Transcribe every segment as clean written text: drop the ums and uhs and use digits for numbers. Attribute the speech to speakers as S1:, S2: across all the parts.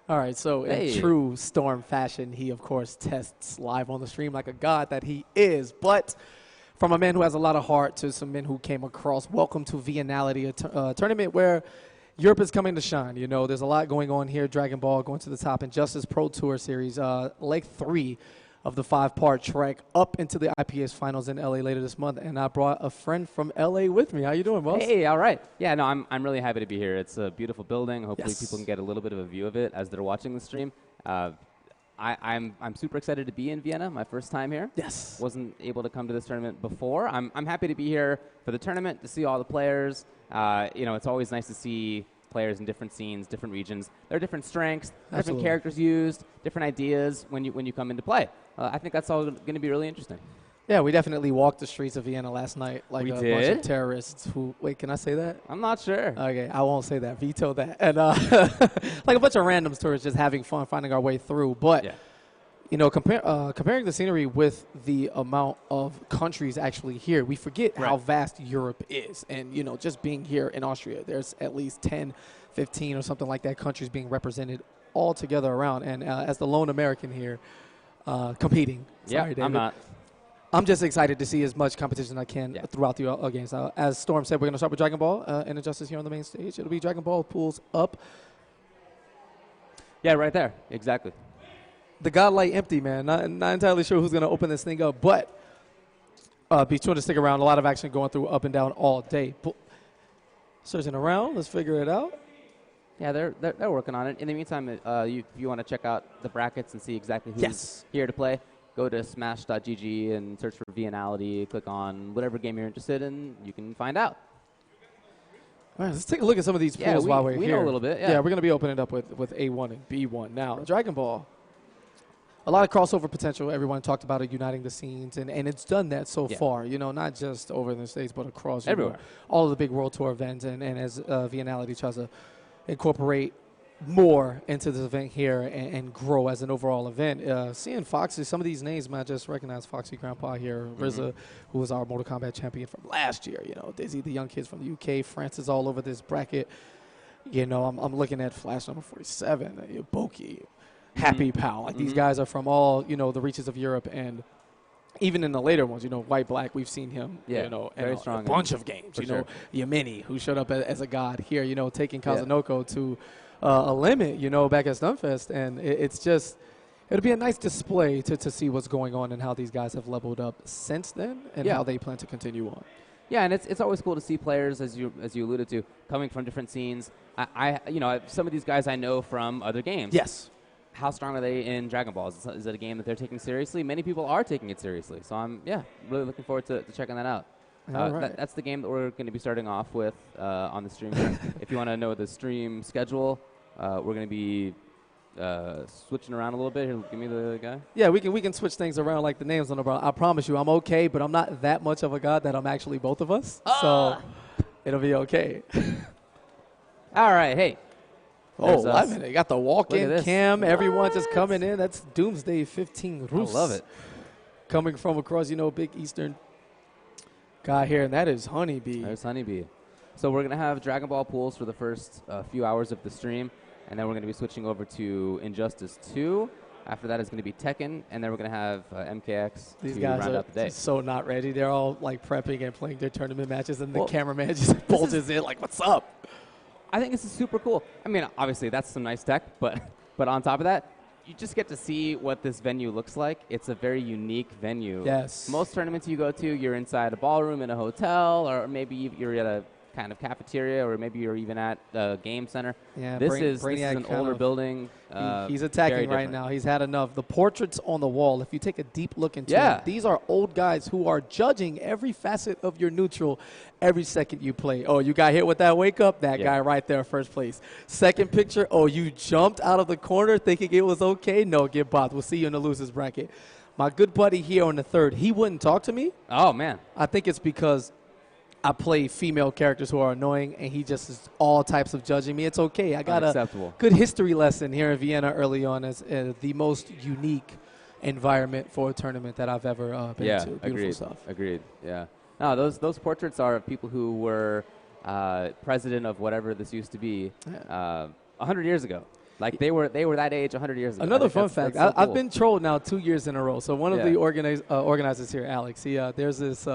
S1: All right, so in true Storm fashion, he, of course, tests live on the stream like a god that he is. But from a man who has a lot of heart to some men who came across, welcome to Viennality, a tournament where Europe is coming to shine. You know, there's a lot going on here. Dragon Ball going to the top. Injustice Pro Tour Series, leg 3 of the 5-part track up into the IPS finals in LA later this month. And I brought a friend from LA with me. How you doing, boss?
S2: Hey, all right. Yeah, no, I'm really happy to be here. It's a beautiful building. Hopefully people can get a little bit of a view of it as they're watching the stream. I'm super excited to be in Vienna, my first time here.
S1: Yes.
S2: Wasn't able to come to this tournament before. I'm happy to be here for the tournament, to see all the players. You know, it's always nice to see players in different scenes, different regions. There are different strengths, different characters used, different ideas when you come into play. I think that's all going to be really interesting.
S1: Yeah, we definitely walked the streets of Vienna last night like bunch of terrorists who, wait, can I say that?
S2: I'm not sure.
S1: Okay, I won't say that. Veto that. And like a bunch of random tourists just having fun, finding our way through. But, you know, comparing the scenery with the amount of countries actually here, we forget how vast Europe is. And, you know, just being here in Austria, there's at least 10, 15 or something like that countries being represented all together around. And as the lone American here, competing. Sorry, David.
S2: I'm not.
S1: I'm just excited to see as much competition as I can throughout the games. As Storm said, we're going to start with Dragon Ball and Injustice here on the main stage. It'll be Dragon Ball pulls up.
S2: Yeah, right there. Exactly.
S1: The Godlight empty, man. Not entirely sure who's going to open this thing up, but be sure to stick around. A lot of action going through up and down all day. Searching around. Let's figure it out.
S2: Yeah, they're working on it. In the meantime, if you want to check out the brackets and see exactly who's here to play, go to smash.gg and search for Viennality. Click on whatever game you're interested in. You can find out.
S1: All right, let's take a look at some of these pools while we're here.
S2: We know a little bit.
S1: Yeah, we're going to be opening up with A1 and B1. Now, Dragon Ball, a lot of crossover potential. Everyone talked about it uniting the scenes, and it's done that so far. You know, not just over in the States, but across everywhere. All of the big World Tour events, and as Viennality tries to incorporate more into this event here and grow as an overall event. Seeing Foxy, some of these names, man, I just recognize FoxyGrampa here, RZA, who was our Mortal Kombat champion from last year. You know, Dizzy, the young kids from the UK, Francis all over this bracket. You know, I'm looking at Flash number 47, Boki, Happy Pal. Like these guys are from all, you know, the reaches of Europe, and even in the later ones, you know, White Black, we've seen him, you know, in a bunch of games. You know, Yamini, who showed up as a god here, you know, taking Kazunoko to a limit, you know, back at Stunfest. And it's just, it'll be a nice display to see what's going on and how these guys have leveled up since then and how they plan to continue on.
S2: Yeah, and it's always cool to see players, as you alluded to, coming from different scenes. You know, some of these guys I know from other games.
S1: Yes.
S2: How strong are they in Dragon Ball? Is it a game that they're taking seriously? Many people are taking it seriously. So I'm, really looking forward to checking that out. That's the game that we're going to be starting off with on the stream here. If you want to know the stream schedule, we're going to be switching around a little bit. Here, give me the guy.
S1: Yeah, we can switch things around like the names on the bar. I promise you, I'm okay, but I'm not that much of a god that I'm actually both of us. So it'll be okay.
S2: All right, hey.
S1: Oh, they got the walk-in cam. Everyone just coming in. That's Doomsday 15 Roos.
S2: I love it.
S1: Coming from across, you know, big Eastern guy here, and that is Honeybee.
S2: There's Honeybee. So we're going to have Dragon Ball pools for the first few hours of the stream, and then we're going to be switching over to Injustice 2. After that is going to be Tekken, and then we're going to have MKX
S1: These
S2: to
S1: guys
S2: round
S1: are
S2: out the day.
S1: so not ready. They're all, like, prepping and playing their tournament matches, and the cameraman just bulges in like, what's up?
S2: I think this is super cool. I mean, obviously, that's some nice tech, but on top of that, you just get to see what this venue looks like. It's a very unique venue.
S1: Yes.
S2: Most tournaments you go to, you're inside a ballroom in a hotel, or maybe you're at a kind of cafeteria, or maybe you're even at a game center.
S1: Yeah,
S2: this is an older building.
S1: He's attacking right now. He's had enough. The portraits on the wall, if you take a deep look into it, these are old guys who are judging every facet of your neutral every second you play. Oh, you got hit with that wake up? That guy right there, first place. Second picture, oh, you jumped out of the corner thinking it was okay? No, get bopped. We'll see you in the losers bracket. My good buddy here on the third, he wouldn't talk to me.
S2: Oh, man.
S1: I think it's because I play female characters who are annoying, and he just is all types of judging me. It's okay. I got a good history lesson here in Vienna early on as the most unique environment for a tournament that I've ever been to. Beautiful stuff.
S2: Agreed. Yeah. No, those portraits are of people who were president of whatever this used to be 100 years ago. Like they were that age 100 years ago.
S1: Another fun fact,
S2: so cool.
S1: I've been trolled now 2 years in a row. So one of the organizers here, Alex, there's this,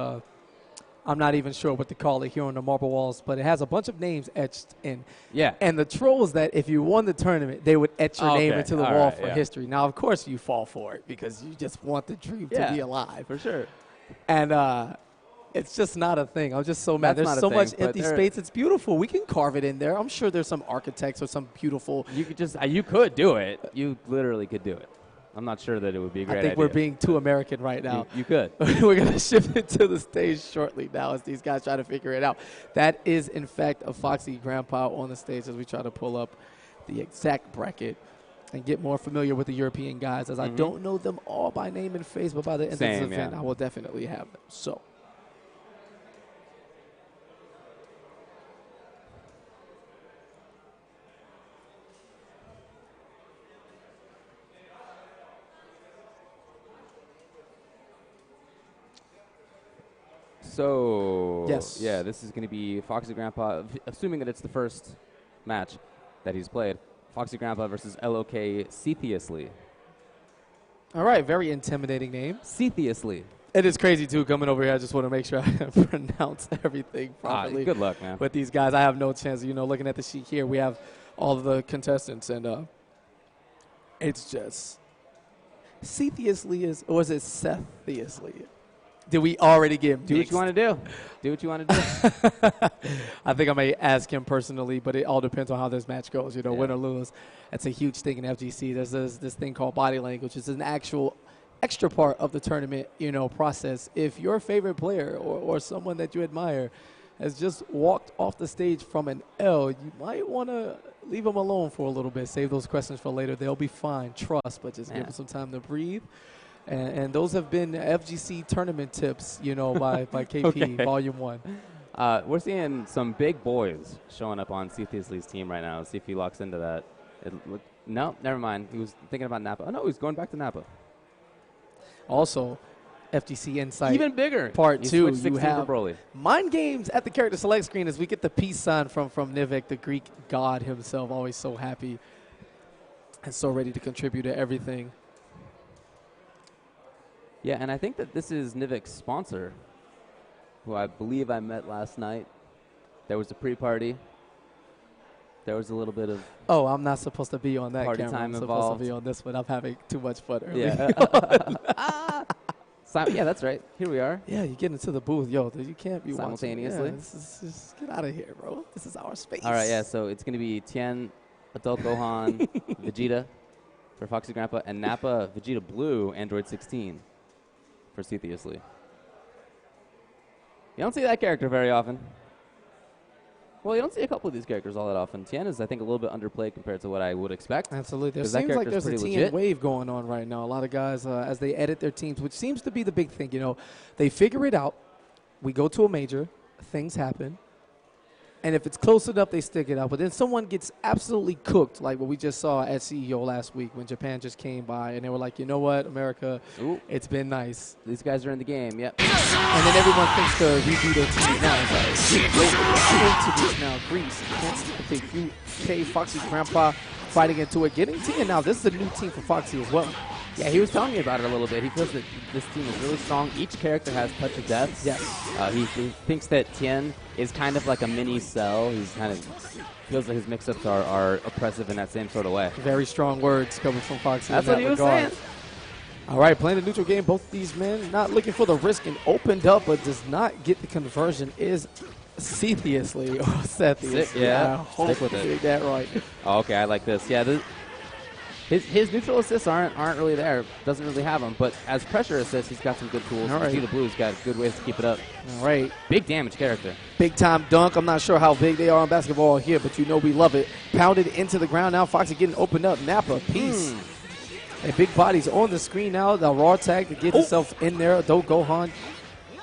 S1: I'm not even sure what to call it here on the marble walls, but it has a bunch of names etched in.
S2: Yeah.
S1: And the trolls that if you won the tournament, they would etch your name into the wall for history. Now, of course, you fall for it because you just want the dream to be alive.
S2: For sure.
S1: And it's just not a thing. I'm just so mad. There's so much empty space. It's beautiful. We can carve it in there. I'm sure there's some architects or some beautiful.
S2: You could do it. You literally could do it. I'm not sure that it would be a great idea.
S1: I think we're being too American right now.
S2: You could.
S1: We're going to shift it to the stage shortly now as these guys try to figure it out. That is, in fact, AFoxyGrampa on the stage as we try to pull up the exact bracket and get more familiar with the European guys, as I don't know them all by name and face, but by the end of this event, I will definitely have them. So.
S2: So, yeah, this is going to be AFoxyGrampa, assuming that it's the first match that he's played. AFoxyGrampa versus LOK Seepiously.
S1: All right, very intimidating name.
S2: Seepiously.
S1: It is crazy, too, coming over here. I just want to make sure I pronounce everything properly.
S2: Good luck, man.
S1: With these guys, I have no chance. You know, looking at the sheet here, we have all of the contestants, and it's just Seepiously or is it Seepiously? Did we already give him?
S2: Do what you want to do. Do what you want to do.
S1: I think I may ask him personally, but it all depends on how this match goes. You know, win or lose. That's a huge thing in FGC. There's this thing called body language. It's an actual extra part of the tournament, you know, process. If your favorite player or someone that you admire has just walked off the stage from an L, you might want to leave them alone for a little bit. Save those questions for later. They'll be fine. Trust, but just give them some time to breathe. And those have been FGC tournament tips, you know, by KP, Volume 1.
S2: We're seeing some big boys showing up on Seepiously's team right now. Let's see if he locks into that. No, never mind. He was thinking about Napa. Oh, no, he's going back to Napa.
S1: Also, FGC Insight.
S2: Even bigger.
S1: Part 2,
S2: you have
S1: mind games at the character select screen as we get the peace sign from Nivek, the Greek god himself, always so happy and so ready to contribute to everything.
S2: Yeah, and I think that this is Nivek's sponsor, who I believe I met last night. There was a pre-party. There was a little bit of
S1: I'm not supposed to be on that
S2: party
S1: camera.
S2: time
S1: I'm
S2: involved.
S1: Supposed to be on this one. I'm having too much fun early.
S2: Yeah. Yeah, that's right. Here we are.
S1: Yeah, you get into the booth. Yo, you can't be
S2: simultaneously.
S1: Just get out of here, bro. This is our space.
S2: All right, yeah, so it's going to be Tien, Adult Gohan, Vegeta for AFoxyGrampa, and Nappa, Vegeta Blue, Android 16. For Seepiously. You don't see that character very often. Well, you don't see a couple of these characters all that often. Tien is, I think, a little bit underplayed compared to what I would expect.
S1: Absolutely. There seems like there's a Tien wave going on right now. A lot of guys, as they edit their teams, which seems to be the big thing. You know, they figure it out. We go to a major. Things happen. And if it's close enough, they stick it out. But then someone gets absolutely cooked, like what we just saw at CEO last week when Japan just came by. And they were like, you know what, America, it's been nice.
S2: These guys are in the game, yep.
S1: And then everyone thinks to redo their team now. Greece against the UK AFoxyGrampa fighting into it, getting Tien. Now, this is a new team for Foxy as well.
S2: Yeah, he was telling me about it a little bit. He feels that this team is really strong. Each character has touch of death.
S1: Yes.
S2: He thinks that Tien is kind of like a mini Cell. He's kind of feels like his mix-ups are oppressive in that same sort of way.
S1: Very strong words coming from Foxy.
S2: That's what he was saying.
S1: All right, playing a neutral game. Both these men not looking for the risk and opened up, but does not get the conversion. Is Seepiously or Seepiously?
S2: Yeah, stick with it.
S1: That right.
S2: Oh, okay, I like this. Yeah, his neutral assists aren't really there. Doesn't really have them, but as pressure assists, he's got some good tools.
S1: All right.
S2: Vegeta Blue's got good ways to keep it up.
S1: All right.
S2: Big damage character.
S1: Big time dunk. I'm not sure how big they are on basketball here, but you know we love it. Pounded into the ground now. Foxy getting opened up. Nappa, peace. And big bodies on the screen now. The raw tag to get himself in there. Adult Gohan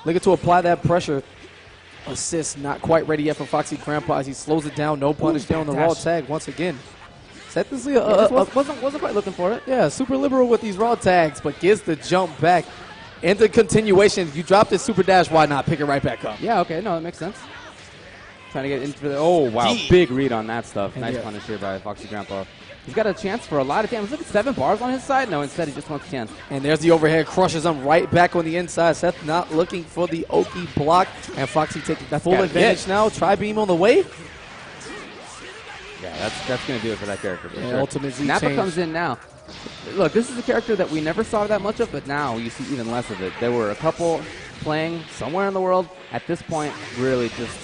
S1: looking to apply that pressure. Assist not quite ready yet for AFoxyGrampa as he slows it down. No punish there on the raw tag once again. Seepiously
S2: wasn't quite looking for it.
S1: Yeah, super liberal with these raw tags, but gets the jump back into continuation. You dropped this super dash, why not? Pick it right back up.
S2: Yeah, okay, no, that makes sense. Trying to get into the... Oh, wow. Big read on that stuff. Nice punish here by FoxyGrampa. He's got a chance for a lot of damage. Look at 7 bars on his side. No, instead he just wants 10.
S1: And there's the overhead. Crushes him right back on the inside. Seth not looking for the Oki block. And Foxy taking full advantage now. Tri-beam on the way.
S2: Yeah, that's going to do it for that character.
S1: Yeah, sure. Ultimate Z
S2: Nappa comes in now. Look, this is a character that we never saw that much of, but now you see even less of it. There were a couple playing somewhere in the world. At this point, really just...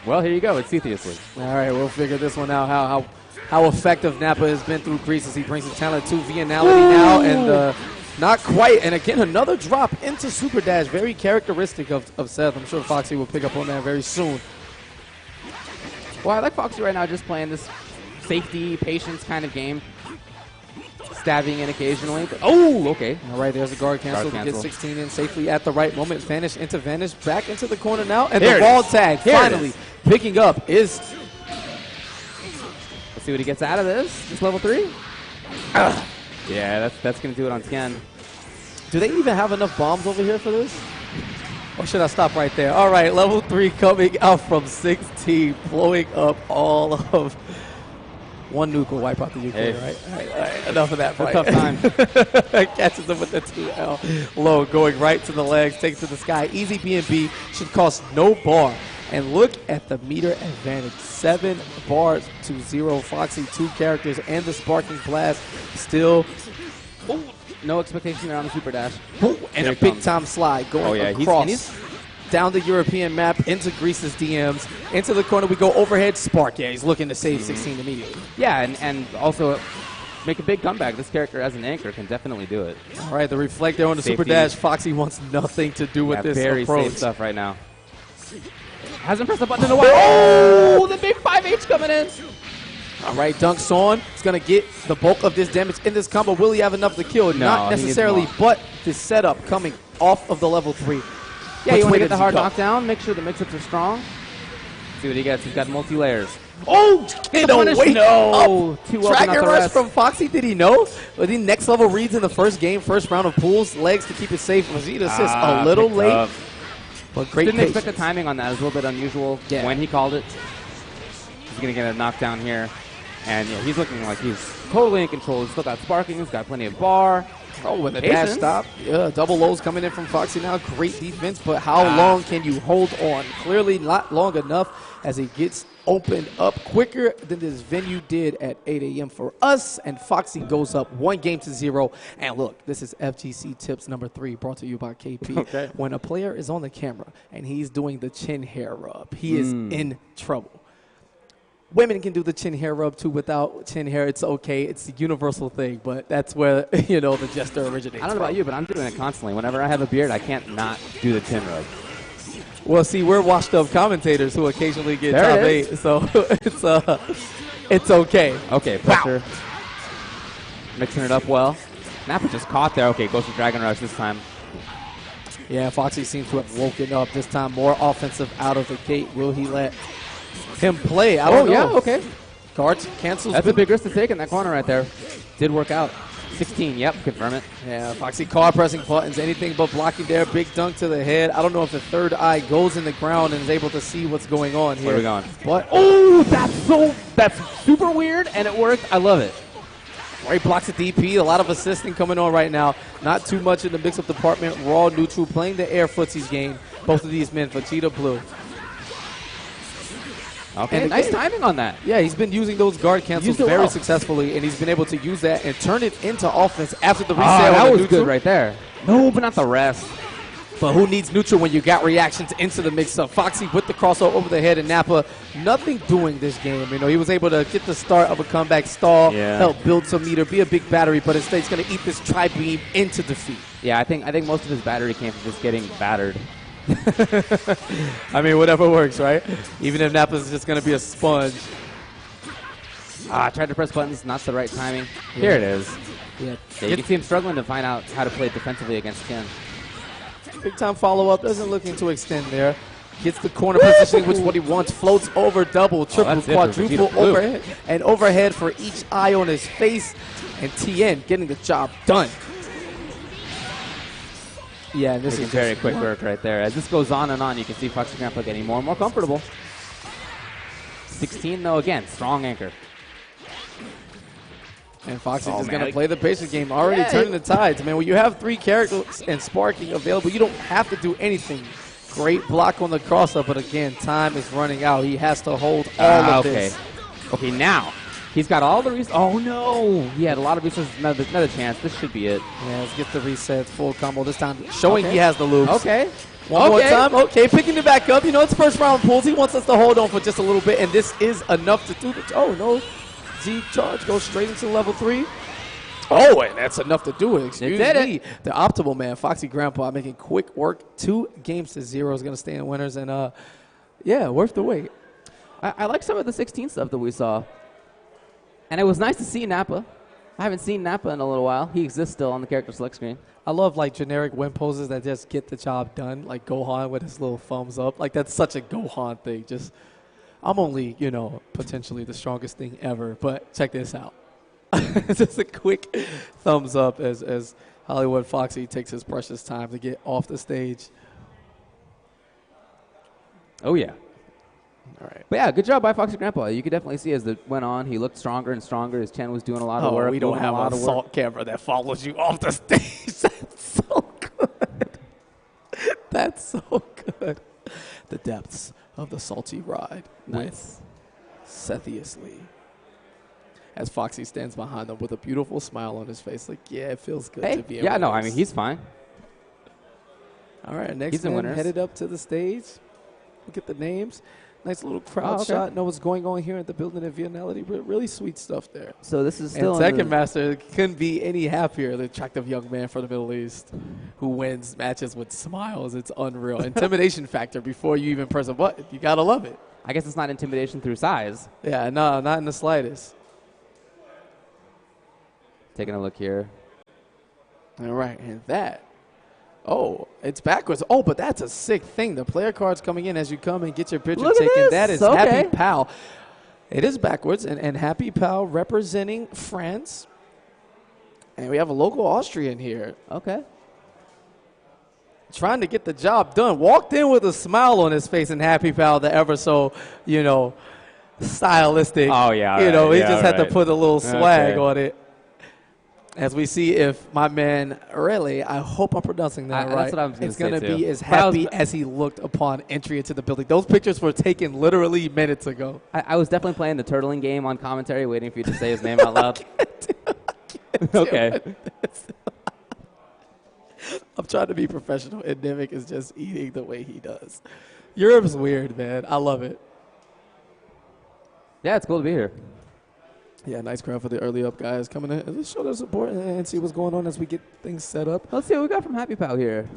S2: Well, here you go. It's Seepiously.
S1: All right, we'll figure this one out. How effective Nappa has been through Greece as he brings his talent to Viennality now, and not quite. And again, another drop into Super Dash, very characteristic of Seth. I'm sure Foxy will pick up on that very soon.
S2: Well, I like Foxy right now just playing this safety, patience kind of game. Stabbing in occasionally. But okay.
S1: All right, there's a guard cancel to get 16 in safely at the right moment. Vanish into Vanish, back into the corner now. And the wall tag finally picking up is...
S2: See what he gets out of this. Just level 3. Yeah, that's going to do it on Tien.
S1: Do they even have enough bombs over here for this? Or should I stop right there? All right, level 3 coming out from 16, blowing up all of... One nuke will wipe out the UK, right? All right, enough of that fight.
S2: Tough time.
S1: Catches him with the 2L. Low, going right to the legs, takes to the sky. Easy B&B, should cost no bar. And look at the meter advantage. 7 bars to 0. Foxy, 2 characters, and the Sparking Blast still.
S2: No expectation there on the Super Dash.
S1: And a big-time slide going across. Down the European map, into Greece's DMs, into the corner we go, overhead, Spark. Yeah, he's looking to save 16 immediately.
S2: Yeah, and also make a big comeback. This character as an anchor can definitely do it.
S1: All right, the reflect there on the Super Dash. Foxy wants nothing to do with this
S2: very
S1: approach.
S2: Safe stuff right now. Hasn't pressed the button in a while. Oh, the big 5H coming in.
S1: All right, Dunk's on. He's going to get the bulk of this damage in this combo. Will he have enough to kill?
S2: No,
S1: not necessarily, but the setup coming off of the level 3.
S2: Yeah, you want to get the hard knockdown, make sure the mix-ups are strong. See what he gets. He's got multi-layers.
S1: Oh, get away.
S2: No.
S1: Dragon Rush from Foxy. Did he know? Was he next level reads in the first game, first round of pools, legs to keep it safe? Was he to assist a little late? But great
S2: Didn't expect the timing on that. It was a little bit unusual when he called it. He's going to get a knockdown here. And yeah, he's looking like he's totally in control. He's still got sparking. He's got plenty of bar.
S1: Oh, with a dash stop. Yeah, double lows coming in from Foxy now. Great defense, but how long can you hold on? Clearly not long enough as he gets opened up quicker than this venue did at 8 a.m. for us. And Foxy goes up 1-0. And look, this is FGC Tips number 3 brought to you by KP.
S2: Okay.
S1: When a player is on the camera and he's doing the chin hair rub, he is in trouble. Women can do the chin hair rub too without chin hair. It's okay. It's a universal thing, but that's where, you know, the gesture originates.
S2: I don't know about you, but I'm doing it constantly. Whenever I have a beard, I can't not do the chin rub.
S1: Well, see, we're washed up commentators who occasionally get top 8, so it's okay.
S2: Okay, pressure. Wow. Mixing it up well. Nappa just caught there. Okay, goes for Dragon Rush this time.
S1: Yeah, Foxy seems to have woken up this time. More offensive out of the gate. Will he let him play? I don't know.
S2: Yeah, okay.
S1: Guards cancels.
S2: That's a big risk to take in that corner right there. Did work out. 16, yep, confirm it.
S1: Yeah, Foxy card pressing buttons, anything but blocking there. Big dunk to the head. I don't know if the third eye goes in the ground and is able to see what's going on here.
S2: Where are we going?
S1: But
S2: that's super weird, and it worked. I love it.
S1: Great blocks at DP. A lot of assisting coming on right now. Not too much in the mix-up department. Raw neutral, playing the air footsies game. Both of these men for Cheetah Blue.
S2: Okay, and nice timing on that.
S1: Yeah, he's been using those guard cancels very successfully, and he's been able to use that and turn it into offense after the reset.
S2: That was good right there. No, but not the rest.
S1: But who needs neutral when you got reactions into the mix-up? Foxy with the crossover over the head, and Nappa nothing doing this game. You know, he was able to get the start of a comeback stall, help build some meter, be a big battery, but instead he's going to eat this tri-beam into defeat.
S2: Yeah, I think most of his battery came from just getting battered.
S1: I mean, whatever works, right? Even if Nappa's just going to be a sponge.
S2: Tried to press buttons, not the right timing. Yeah. Here it is. Yeah, you can see him struggling to find out how to play defensively against Ken.
S1: Big time follow-up, doesn't looking to extend there. Gets the corner positioning, which is what he wants. Floats over, double, triple, quadruple, overhead, and overhead for each eye on his face. And TN getting the job done. Yeah, this is
S2: very quick work right there. As this goes on and on, you can see FoxyGrampa getting more and more comfortable. 16, though, again, strong anchor.
S1: And Foxy just going to play the patient game, already turning the tides. Man, when you have 3 characters and sparking available, you don't have to do anything. Great block on the cross-up, but again, time is running out. He has to hold all of this.
S2: Okay, now. He's got all the resources. Oh, no. He had a lot of resources. Another chance. This should be it.
S1: Yeah, let's get the reset. Full combo this time, showing he has the loops.
S2: Okay.
S1: One more time. Okay, picking it back up. You know, it's first round pulls. He wants us to hold on for just a little bit, and this is enough to do the oh, no. Z charge goes straight into level 3. Oh, and that's enough to do it. Excuse me. The optimal man, FoxyGrampa, making quick work. 2 games to 0 is going to stay in winners, and yeah, worth the wait.
S2: I like some of the 16 stuff that we saw, and it was nice to see Nappa. I haven't seen Nappa in a little while. He exists still on the character select screen.
S1: I love like generic win poses that just get the job done, like Gohan with his little thumbs up. Like that's such a Gohan thing. Just I'm only, you know, potentially the strongest thing ever, but check this out. Just a quick thumbs up as Hollywood Foxy takes his precious time to get off the stage.
S2: Oh, yeah.
S1: All right.
S2: But, yeah, good job by FoxyGrampa. You could definitely see as it went on, he looked stronger and stronger. His chin was doing a lot of work.
S1: We don't have an assault camera that follows you off the stage. That's so good. That's so good. The depths of the salty ride with Seepiously. As Foxy stands behind them with a beautiful smile on his face. Like, yeah, it feels good to be in
S2: no, I mean, he's fine.
S1: All right, next man headed up to the stage. Look at the names. Nice little crowd shot. Know what's going on here at the building at Viennality. Really sweet stuff there.
S2: So this is still.
S1: And Second Master couldn't be any happier. The attractive young man from the Middle East who wins matches with smiles. It's unreal. Intimidation factor before you even press a button. You got to love it.
S2: I guess it's not intimidation through size.
S1: Yeah, no, not in the slightest.
S2: Taking a look here.
S1: All right, and that. Oh, it's backwards. Oh, but that's a sick thing. The player card's coming in as you come and get your picture taken. That is Happy Pal. It is backwards, and Happy Pal representing France. And we have a local Austrian here.
S2: Okay.
S1: Trying to get the job done. Walked in with a smile on his face, and Happy Pal, the ever so, you know, stylistic.
S2: Oh, yeah.
S1: You know, he just had to put a little swag on it. As we see if my man, really, I hope I'm pronouncing that right.
S2: That's what I was
S1: it's going to be as happy as he looked upon entry into the building. Those pictures were taken literally minutes ago.
S2: I was definitely playing the turtling game on commentary, waiting for you to say his name out loud. Okay.
S1: I'm trying to be professional, and Nimic is just eating the way he does. Europe's weird, man. I love it.
S2: Yeah, it's cool to be here.
S1: Yeah, nice crowd for the early up guys coming in. Let's show their support and see what's going on as we get things set up.
S2: Let's see what we got from Happy Pal here.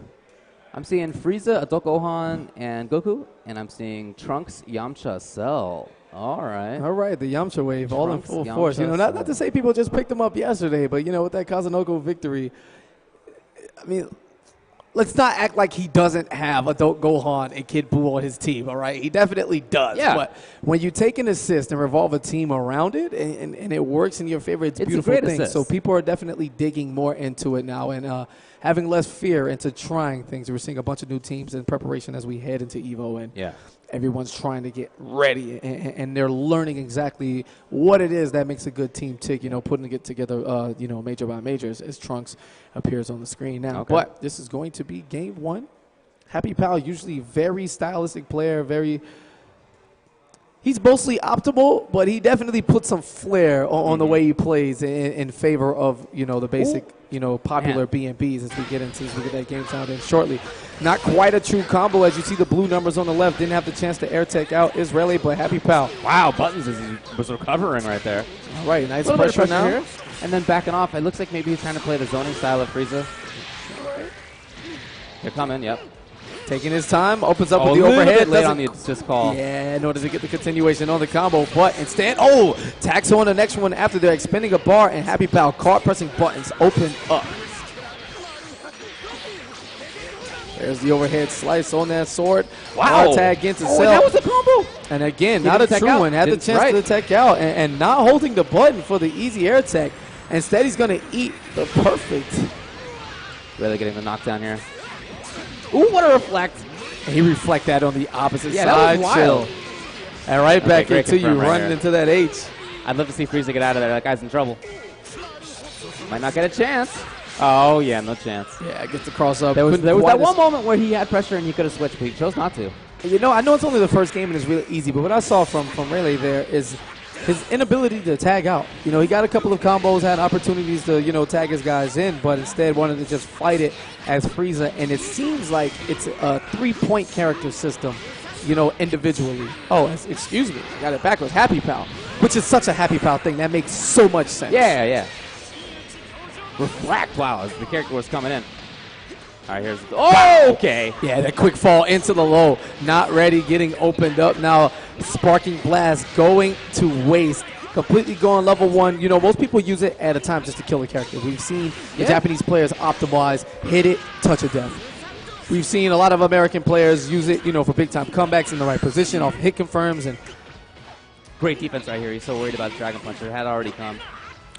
S2: I'm seeing Frieza, Adult Gohan, and Goku, and I'm seeing Trunks, Yamcha, Cell. All right.
S1: All right, the Yamcha wave, all in full force. You know, not to say people just picked them up yesterday, but, you know, with that Kazunoko victory, I mean, let's not act like he doesn't have Adult Gohan and Kid Buu on his team, all right? He definitely does. Yeah. But when you take an assist and revolve a team around it and it works in your favor, it's a beautiful thing. So people are definitely digging more into it now and having less fear into trying things. We're seeing a bunch of new teams in preparation as we head into EVO, and everyone's trying to get ready, and they're learning exactly what it is that makes a good team tick, you know, putting it together, you know, major by major as Trunks appears on the screen now. Okay. But this is going to be game 1. Happy Pal, usually very stylistic player, he's mostly optimal, but he definitely puts some flair on the way he plays in favor of, you know, the basic, you know, popular B&Bs as we get that game sound in shortly. Not quite a true combo as you see the blue numbers on the left. Didn't have the chance to air tech out Israeli, but Happy Pal.
S2: Wow, buttons as he was recovering right there.
S1: All right, nice pressure now.
S2: Here. And then backing off. It looks like maybe he's trying to play the zoning style of Frieza. They're coming, yep.
S1: Taking his time, opens up with the overhead.
S2: Late on the assist call.
S1: Yeah, in order to get the continuation on the combo, but instead, tax on the next one after they're expending a bar, and Happy Pal caught pressing buttons open up. There's the overhead slice on that sword.
S2: Wow.
S1: Tag into Cell.
S2: That was a combo.
S1: And again, not a true one. Had the chance to tech out and not holding the button for the easy air tech. Instead, he's going to eat the perfect.
S2: Really getting the knockdown here. Ooh, what a reflect.
S1: And he reflect that on the opposite side.
S2: That was wild.
S1: And right back into you, running into that H.
S2: I'd love to see Frieza get out of there. That guy's in trouble. Might not get a chance. Oh, yeah, no chance.
S1: Yeah, gets the cross up.
S2: There was that one moment where he had pressure and he could have switched, but he chose not to.
S1: You know, I know it's only the first game and it's really easy, but what I saw from Rayleigh there is his inability to tag out. You know, he got a couple of combos, had opportunities to, you know, tag his guys in, but instead wanted to just fight it as Frieza, and it seems like it's a 3-point character system, you know, individually. Oh, excuse me, I got it backwards. Happy Pal, which is such a Happy Pal thing. That makes so much sense.
S2: Yeah, yeah. Reflect, wow, as the character was coming in. All right, here's okay.
S1: Yeah, that quick fall into the low. Not ready, getting opened up now. Sparking Blast going to waste. Completely going level 1. You know, most people use it at a time just to kill a character. We've seen the Japanese players optimize, hit it, touch of death. We've seen a lot of American players use it, you know, for big-time comebacks in the right position, off hit confirms. And
S2: great defense right here. He's so worried about the Dragon Puncher. It had already come.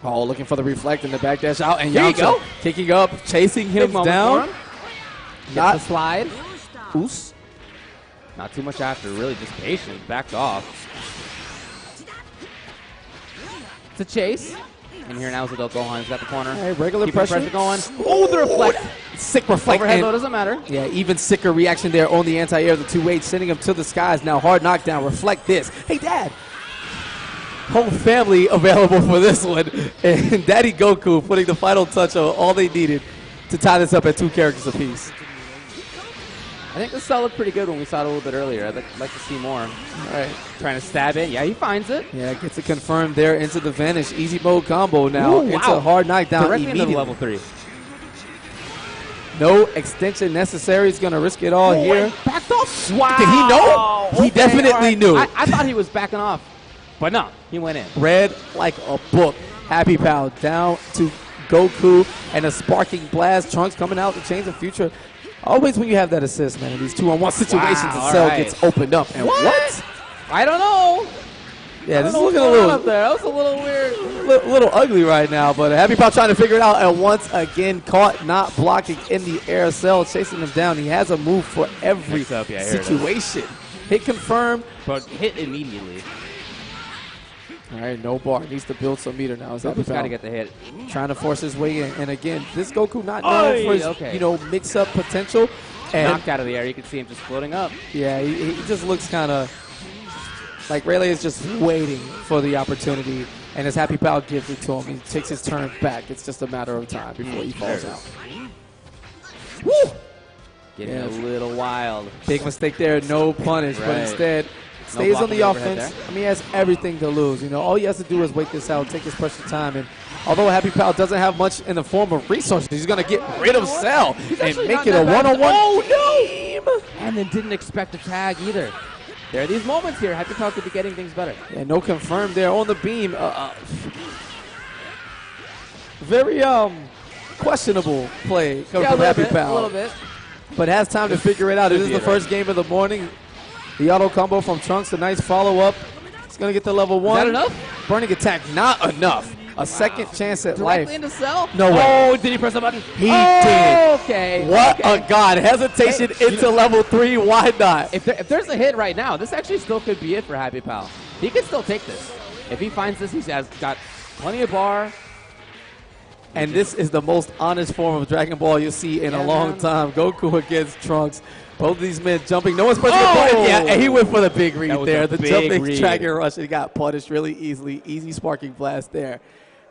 S1: Oh, looking for the reflect and the backdash out. And
S2: there you go.
S1: Kicking up, chasing him down.
S2: Not the slide.
S1: Oos.
S2: Not too much after. Really just patient. Backed off. It's a chase. And here now is Adult Gohan. He's got the corner.
S1: Hey, regular pressure
S2: going. Oh, the reflect.
S1: Sick reflect.
S2: Overhead though doesn't matter.
S1: Yeah, even sicker reaction there on the anti-air, the 2H, sending him to the skies. Now hard knockdown. Reflect this. Hey, Dad. Whole family available for this one. And Daddy Goku putting the final touch on all they needed to tie this up at 2 characters apiece.
S2: I think this cell looked pretty good when we saw it a little bit earlier. I'd like to see more. All
S1: right.
S2: Trying to stab it. Yeah, he finds it.
S1: Yeah, gets it confirmed there into the vanish. Easy mode combo now. It's a hard knockdown
S2: directly
S1: immediately.
S2: Into level 3.
S1: No extension necessary. He's going to risk it all here.
S2: Backed off. Wow.
S1: Did he know? He definitely knew.
S2: I thought he was backing off. But no, he went in.
S1: Read like a book. Happy Pal down to Goku and a sparking blast. Trunks coming out to change the future. Always when you have that assist, man, in these 2-on-1 situations, the cell gets opened up. And what?
S2: I don't know.
S1: Yeah, this is looking a little up
S2: there. That was a little weird.
S1: A little ugly right now, but Happy Pal trying to figure it out. And once again, caught not blocking in the air. Cell chasing him down. He has a move for every situation. Hit confirmed.
S2: But hit immediately.
S1: All right, no bar. Needs to build some meter now.
S2: Goku's got to get the hit.
S1: Trying to force his way in. And again, this Goku not known for his, you know, mix-up potential. And
S2: knocked out of the air. You can see him just floating up.
S1: Yeah, he just looks kind of like Rayleigh is just waiting for the opportunity. And as Happy Pal gives it to him, he takes his turn back. It's just a matter of time before he falls out.
S2: Woo! Getting a little wild.
S1: Big mistake there. No punish, but instead stays on the offense. I mean, he has everything to lose. You know, all he has to do is wait this out, take his pressure time. And although Happy Pal doesn't have much in the form of resources, he's going to get rid of Cell and make it a one-on-one.
S2: Oh, no! And then didn't expect a tag either. There are these moments here. Happy Pal could be getting things better.
S1: Yeah, no confirmed there on the beam. Very questionable play coming from Happy Pal.
S2: A little bit.
S1: But has time to figure it out. It is the first game of the morning. The auto combo from Trunks, a nice follow-up. He's going to get to level 1.
S2: Is that enough?
S1: Burning attack, not enough. A second chance at life.
S2: Directly into Cell?
S1: No way.
S2: Oh, did he press the button?
S1: He did.
S2: Okay.
S1: What a god. Hesitation into level 3. Why not?
S2: If there's a hit right now, this actually still could be it for Happy Pal. He could still take this. If he finds this, he has got plenty of bar.
S1: And this is the most honest form of Dragon Ball you'll see in a long time. Goku against Trunks. Both of these men jumping. No one's pressing the button. Yeah, and he went for the big read there. The jumping Dragon Rush. He got punished really easily. Easy sparking blast there.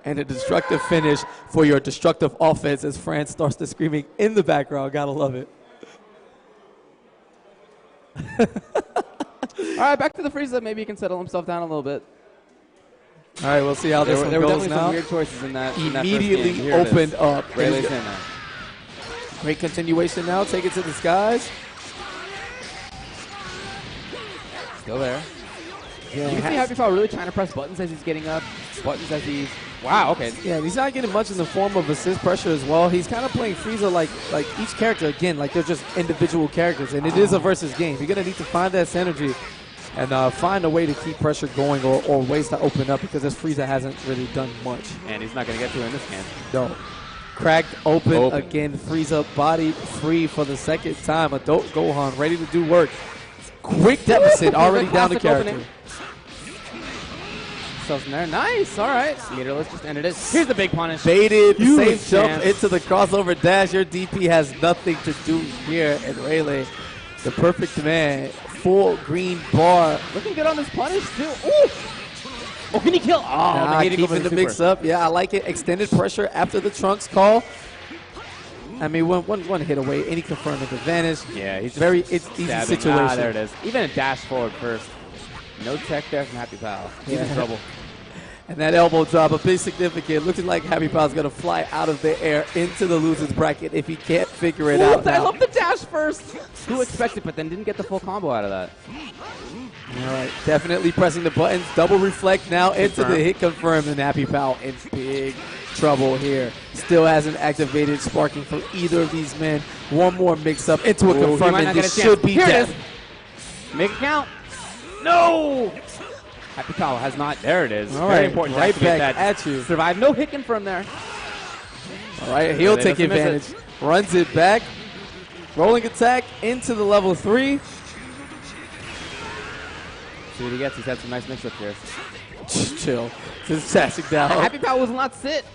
S1: And a destructive finish for your destructive offense as Fran starts to screaming in the background. Gotta love it.
S2: All right, back to the Frieza. Maybe he can settle himself down a little bit.
S1: All right, we'll see how this one goes now.
S2: There were definitely some weird choices in that.
S1: Immediately opened up.
S2: Rayleigh's in there.
S1: Great continuation now. Take it to the skies.
S2: Still there. Yeah, you can see Happy Pal really trying to press buttons as he's getting up. Buttons as he's... Wow, okay.
S1: Yeah, he's not getting much in the form of assist pressure as well. He's kind of playing Frieza like each character, again, like they're just individual characters. And it is a versus game. You're going to need to find that synergy and find a way to keep pressure going or ways to open up because this Frieza hasn't really done much.
S2: And he's not going to get to it in this game.
S1: No. Cracked open again. Frieza body free for the second time. Adult Gohan ready to do work. quick deficit already down the character.
S2: Opening. In there. Nice. All right. Meterless just ended it. Here's the big punish.
S1: Baited.
S2: Huge
S1: Same jump into the crossover dash. Your DP has nothing to do here. And Rayleigh, the perfect man. Full green bar.
S2: Looking good on this punish, too. Ooh. Oh, can he kill? Oh,
S1: keeping the mix up. Yeah, I like it. Extended pressure after the Trunks call. I mean, one hit away. Any confirmed advantage.
S2: Yeah, he's
S1: it's easy situation.
S2: There it is. Even a dash forward first. No tech there from Happy Pal. He's in trouble.
S1: And that elbow drop, a bit significant. Looking like Happy Pal's going to fly out of the air into the loser's bracket if he can't figure it out.
S2: I love the dash first. Who expected, but then didn't get the full combo out of that.
S1: All right, definitely pressing the buttons. Double reflect now into the hit confirmed, and Happy Pal in big trouble here. Still hasn't activated sparking for either of these men. One more mix-up into a confirm, and this should be death.
S2: Make it count. No! Happy Pal has not. There it is.
S1: All
S2: Very
S1: right,
S2: important.
S1: right back at you.
S2: Survive. No hit confirm there.
S1: All right, he'll take advantage. Runs it back. Rolling attack into the level 3.
S2: See what he gets. He's had some nice mix-up here.
S1: Chill. Just passing down.
S2: Happy Pal will not sit.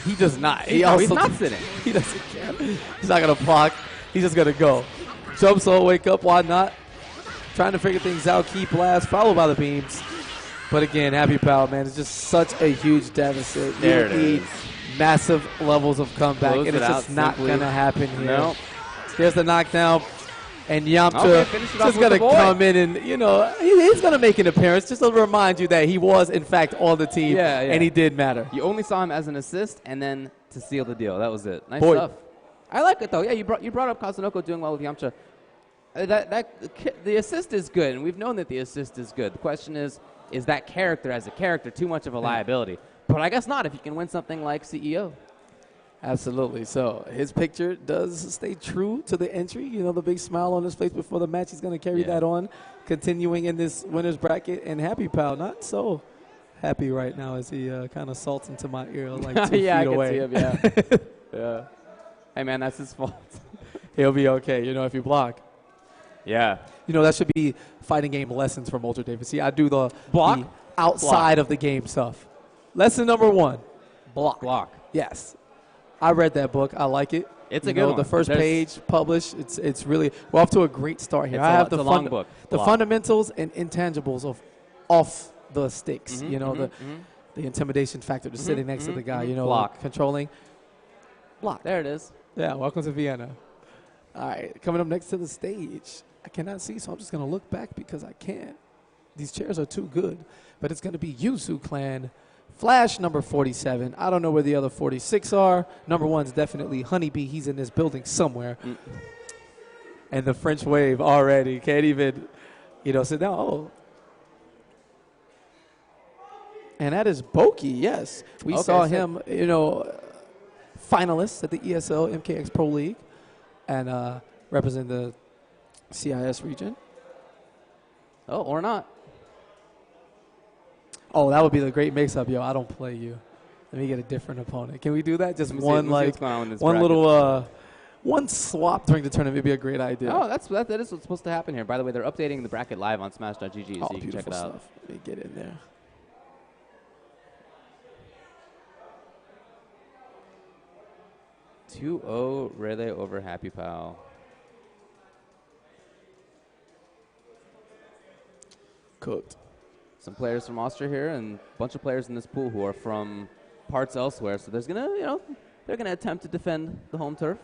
S1: He does not.
S2: He's not sitting.
S1: He doesn't care. He's not going to block. He's just going to go. Jump slow, wake up, why not? Trying to figure things out. Key blast, followed by the beams. But again, Happy Pal, man, it's just such a huge deficit.
S2: There it
S1: is. Massive levels of comeback, and it's just not going to happen here.
S2: Nope.
S1: Here's the knockdown. And Yamcha just going to come in and, you know, he's going to make an appearance just to remind you that he was, in fact, on the team, and he did matter.
S2: You only saw him as an assist and then to seal the deal. That was it. Nice stuff. I like it, though. Yeah, you brought up Kazunoko doing well with Yamcha. The assist is good, and we've known that the assist is good. The question is that character as a character too much of a liability? But I guess not if you can win something like CEO.
S1: Absolutely. So his picture does stay true to the entry. You know, the big smile on his face before the match. He's going to carry that on, continuing in this winner's bracket. And Happy Pal, not so happy right now as he kind of salts into my ear like 2 feet away.
S2: I can see him, yeah. Hey, man, that's his fault.
S1: He'll be okay, you know, if you block.
S2: Yeah.
S1: You know, that should be fighting game lessons from Ultra David. See, I do the outside of the game stuff. Lesson number 1, block.
S2: Block.
S1: Yes. I read that book. I like it.
S2: It's a good one.
S1: The first page published. It's really we're off to a great start here. I have the
S2: long book.
S1: The fundamentals and intangibles of off the sticks. You know, the intimidation factor, just sitting next to the guy. You know,
S2: block.
S1: Controlling. Block.
S2: There it is.
S1: Yeah. Welcome to Vienna. All right. Coming up next to the stage. I cannot see, so I'm just gonna look back because I can't. These chairs are too good. But it's gonna be Yuzu Clan. Flash number 47. I don't know where the other 46 are. Number 1's definitely Honeybee. He's in this building somewhere. And the French wave already can't even, you know, sit down. Oh. And that is Boki, yes. We saw him, you know, finalist at the ESL MKX Pro League and represent the CIS region.
S2: Oh, or not.
S1: Oh, that would be the great mix-up, yo. I don't play you. Let me get a different opponent. Can we do that? Just one, one swap during the tournament would be a great idea.
S2: Oh, that is what's supposed to happen here. By the way, they're updating the bracket live on Smash.gg, so you can check it out.
S1: Stuff. Let me get in there.
S2: (2-0) Rayleigh over Happy Pal.
S1: Cooked.
S2: Some players from Austria here and a bunch of players in this pool who are from parts elsewhere. So there's going to, you know, they're going to attempt to defend the home turf.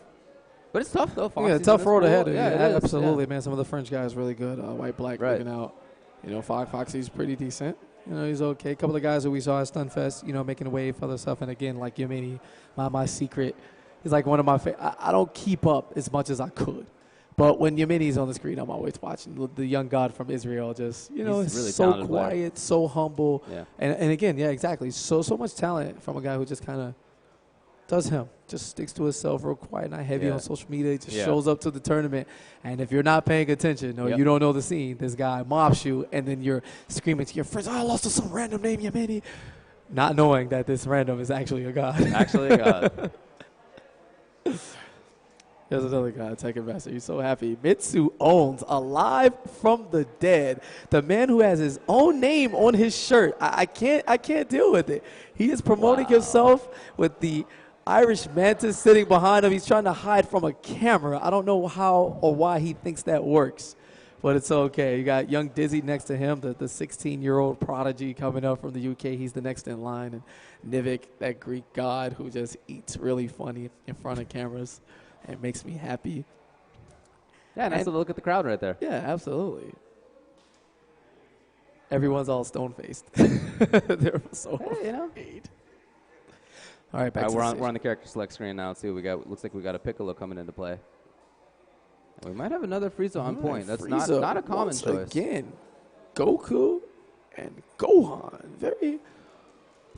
S2: But it's tough, though.
S1: Foxy's tough road ahead. Yeah, absolutely, man. Some of the French guys really good. White, black, looking out. You know, Foxy's pretty decent. You know, he's okay. A couple of guys that we saw at Stunfest, you know, making a wave for other stuff. And again, like Yamini, my secret, is like one of my favorite. I don't keep up as much as I could. But when Yamini's on the screen, I'm always watching the young god from Israel. Just, you know,
S2: he's really
S1: so quiet, so humble.
S2: Yeah.
S1: And again, yeah, exactly. So much talent from a guy who just kind of does him. Just sticks to himself, real quiet, not heavy on social media. Just shows up to the tournament. And if you're not paying attention or you don't know the scene, this guy mobs you, and then you're screaming to your friends, oh, I lost to some random name, Yamini. Not knowing that this random is actually a god.
S2: Actually a god.
S1: There's another guy, Tekken Master. He's so happy. Mitsu owns Alive from the Dead. The man who has his own name on his shirt. I can't deal with it. He is promoting himself with the Irish Mantis sitting behind him. He's trying to hide from a camera. I don't know how or why he thinks that works, but it's okay. You got young Dizzy next to him, the 16-year-old prodigy coming up from the UK. He's the next in line. And Nivik, that Greek god who just eats really funny in front of cameras. It makes me happy.
S2: Yeah, nice to look at the crowd right there.
S1: Yeah, absolutely. Everyone's all stone-faced. They're so afraid. All right, back to
S2: we're on the character select screen now too. Looks like we got a Piccolo coming into play. And we might have another Frieza on point. That's
S1: Frieza
S2: not a common choice.
S1: Again, Goku and Gohan.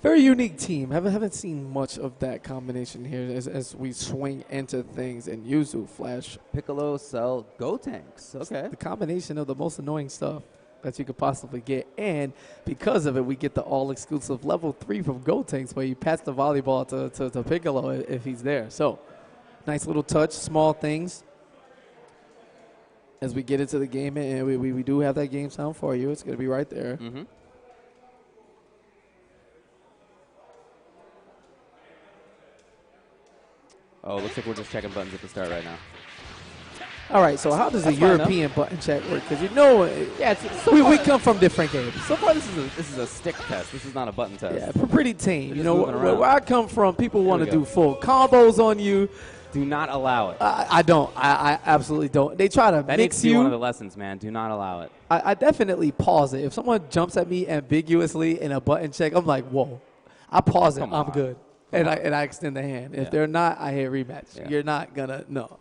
S1: Very unique team. Haven't seen much of that combination here as we swing into things. And Yuzu, Flash,
S2: Piccolo, Cell, Gotenks. Okay.
S1: The combination of the most annoying stuff that you could possibly get. And because of it, we get the all-exclusive level 3 from Gotenks where you pass the volleyball to Piccolo if he's there. So, nice little touch, small things. As we get into the game, and we do have that game sound for you. It's going to be right there.
S2: Mm-hmm. Oh, looks like we're just checking buttons at the start right now.
S1: All right, so how does a European button check work? Because we come from different games.
S2: So far, this is a stick test. This is not a button test.
S1: Yeah, pretty tame. You know, where I come from, people want to do full combos on you.
S2: Do not allow it.
S1: I don't. I absolutely don't. They try to
S2: that
S1: mix
S2: needs to
S1: you.
S2: be one of the lessons, man. Do not allow it.
S1: I definitely pause it. If someone jumps at me ambiguously in a button check, I'm like, whoa. I pause it. I'm good. And I extend the hand. If they're not, I hit rematch. Yeah. You're not going to, no.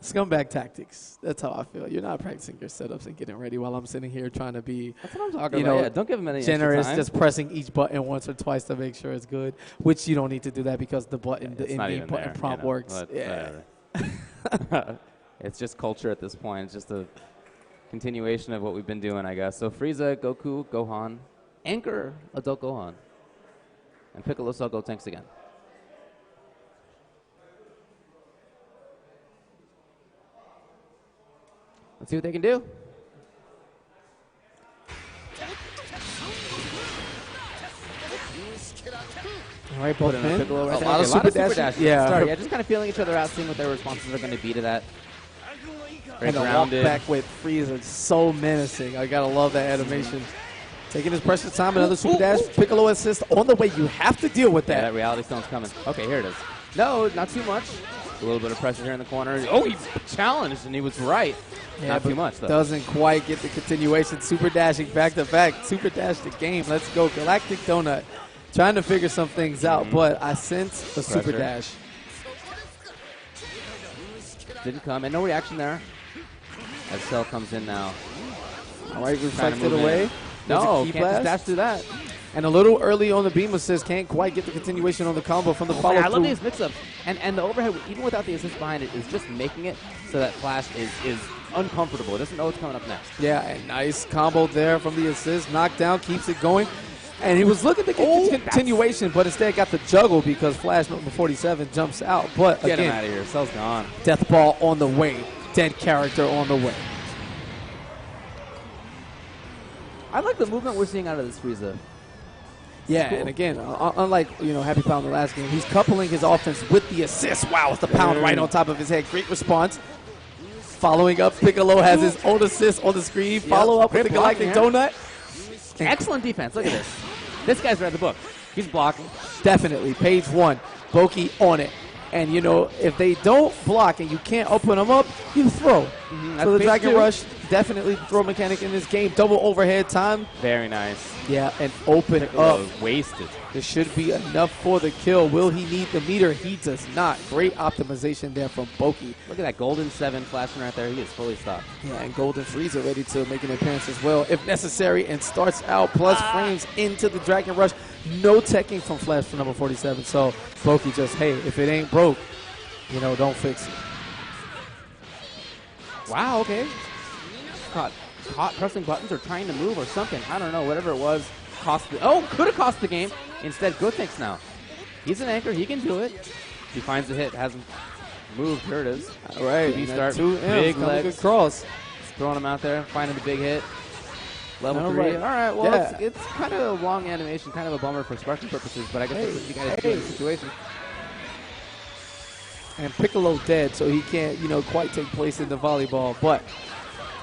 S1: Scumbag tactics. That's how I feel. You're not practicing your setups and getting ready while I'm sitting here trying to be,
S2: that's what I'm talking about. Yeah, don't give them any
S1: generous, just pressing each button once or twice to make sure it's good, which you don't need to do that because the button, the in-game button prompt works.
S2: It's just culture at this point. It's just a continuation of what we've been doing, I guess. So Frieza, Goku, Gohan, Anchor, Adult Gohan. And Piccolo Cell Gotenks again. Let's see what they can do.
S1: All right, both men.
S2: Piccolo right there. A lot of super dash. Yeah, just kind of feeling each other out, seeing what their responses are going to be to that.
S1: Very grounded. Walk back with Frieza, so menacing. I gotta love that animation. Taking his precious time, another super dash, Piccolo assist on the way. You have to deal with that.
S2: Yeah, that reality stone's coming. Okay, here it is. No, not too much. A little bit of pressure here in the corner. Oh, he challenged, and he was right. Yeah, not too much, though.
S1: Doesn't quite get the continuation. Super dashing back to back. Super dash the game. Let's go. Galactic Donut. Trying to figure some things out, but I sense a super dash.
S2: Didn't come, and no reaction there. As Cell comes in now.
S1: All right, reflected away.
S2: No, can't just dash through that.
S1: And a little early on the beam assist, can't quite get the continuation on the combo from the follow-through.
S2: I love these mix-ups. And the overhead, even without the assist behind it, is just making it so that Flash is uncomfortable. It doesn't know what's coming up next.
S1: Yeah, and nice combo there from the assist. Knockdown, keeps it going. And he was looking to get the continuation, but instead got the juggle because Flash number 47 jumps out. But
S2: get
S1: again,
S2: him out of here. Cell's gone.
S1: Death Ball on the way. Dead character on the way.
S2: I like the movement we're seeing out of this Frieza.
S1: Yeah, cool. And again, unlike Happy Pound in the last game, he's coupling his offense with the assist. Wow, it's the pound right on top of his head. Great response. Following up, Piccolo has his own assist on the screen. Follow up with the Galactic Donut.
S2: Excellent defense. Look at this. This guy's read the book. He's blocking.
S1: Definitely. Page 1. Boki on it. And, if they don't block and you can't open them up, you throw. So the Dragon Rush, definitely throw mechanic in this game. Double overhead time.
S2: Very nice.
S1: Yeah, and open up.
S2: Wasted.
S1: There should be enough for the kill. Will he need the meter? He does not. Great optimization there from Boki.
S2: Look at that Golden 7 flashing right there. He is fully stocked.
S1: Yeah, and Golden Frieza ready to make an appearance as well, if necessary, and starts out plus frames into the Dragon Rush. No teching from Flash for number 47. So Boki just, hey, if it ain't broke, don't fix it.
S2: Wow, okay. Caught pressing buttons or trying to move or something. I don't know. Whatever it was, could have cost the game. Instead, Gotenks now. He's an anchor. He can do it. He finds the hit. Hasn't move. Here it is.
S1: All right.
S2: Start
S1: big legs. Cross.
S2: Just throwing them out there, finding the big hit. Level 3.
S1: Right.
S2: All right. Well, it's kind of a long animation, kind of a bummer for sparking purposes, but I guess that's what you guys do in the situation.
S1: And Piccolo dead, so he can't, quite take place in the volleyball. But